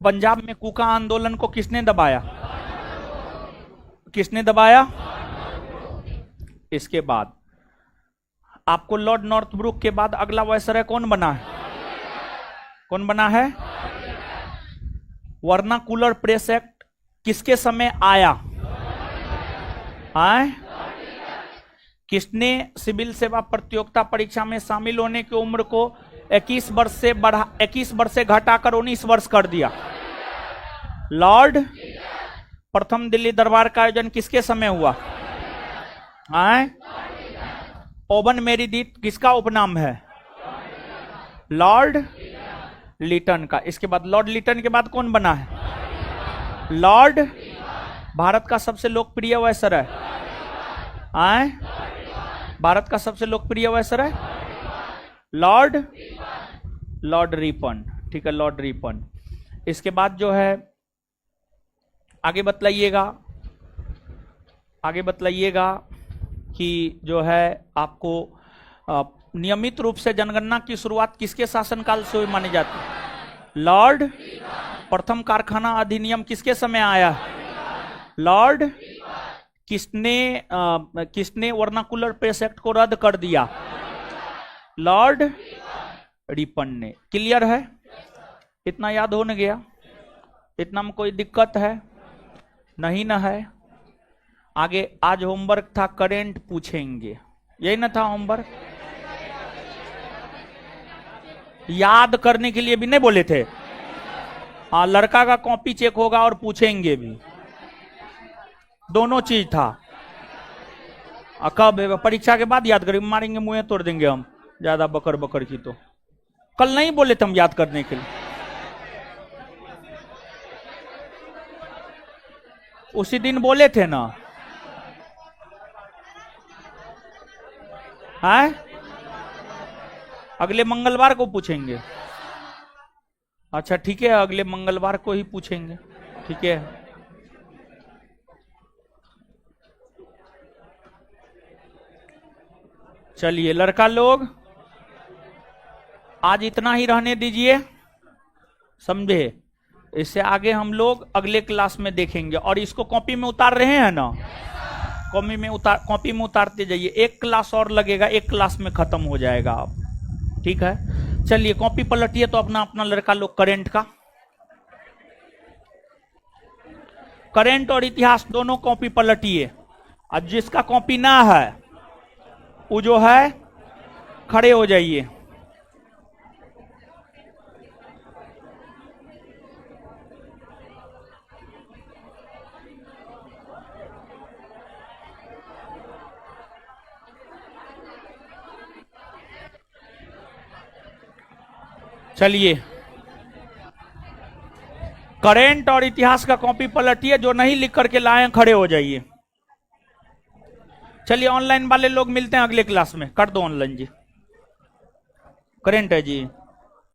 [SPEAKER 1] पंजाब में कुका आंदोलन को किसने दबाया? किसने दबाया? इसके बाद आपको लॉर्ड नॉर्थब्रुक के बाद अगला वायसराय कौन बना है? कौन बना है? वर्नाकुलर प्रेस एक्ट किसके समय आया? आए? किसने सिविल सेवा प्रतियोगिता परीक्षा में शामिल होने की उम्र को 21 वर्ष से घटाकर 19 वर्ष कर दिया? लॉर्ड। प्रथम दिल्ली दरबार का आयोजन किसके समय हुआ? आए? ओवन मेरीदीथ किसका उपनाम है? लॉर्ड लिटन का। इसके बाद लॉर्ड लिटन के बाद कौन बना है? लॉर्ड। भारत का सबसे लोकप्रिय वायसराय? आए? भारत का सबसे लोकप्रिय वायसराय? Lord Ripon. ठीक है, लॉर्ड रिपन। इसके बाद जो है आगे बतलाइएगा कि जो है आपको नियमित रूप से जनगणना की शुरुआत किसके शासनकाल से हुई मानी जाती है? लॉर्ड। प्रथम कारखाना अधिनियम किसके समय आया? लॉर्ड। किसने वर्नाकुलर प्रेस एक्ट को रद्द कर दिया? लॉर्ड रिपन ने। क्लियर है? इतना याद होने गया? इतना में कोई दिक्कत है? नहीं ना है? आगे आज होमवर्क था करेंट पूछेंगे, यही ना था होमवर्क? याद करने के लिए भी नहीं बोले थे? हाँ, लड़का का कॉपी चेक होगा और पूछेंगे भी, दोनों चीज था। कब? परीक्षा के बाद याद करेंगे, मारेंगे मुंह तोड़ देंगे हम ज्यादा बकर बकर की। तो कल नहीं बोले थे हम याद करने के लिए? उसी दिन बोले थे ना? है? अगले मंगलवार को पूछेंगे। अच्छा ठीक है, अगले मंगलवार को ही पूछेंगे। ठीक है, चलिए लड़का लोग आज इतना ही रहने दीजिए, समझे? इससे आगे हम लोग अगले क्लास में देखेंगे। और इसको कॉपी में उतार रहे हैं ना? कॉपी में उतारते जाइए। एक क्लास और लगेगा, एक क्लास में खत्म हो जाएगा अब। ठीक है, चलिए कॉपी पलटिए तो अपना अपना लड़का लोग करंट और इतिहास दोनों कॉपी पलटिए। और जिसका कॉपी ना है वो जो है खड़े हो जाइए। चलिए करंट और इतिहास का कॉपी पलटिए, जो नहीं लिख करके लाए खड़े हो जाइए। चलिए ऑनलाइन वाले लोग मिलते हैं अगले क्लास में। कर दो ऑनलाइन जी। करंट है जी।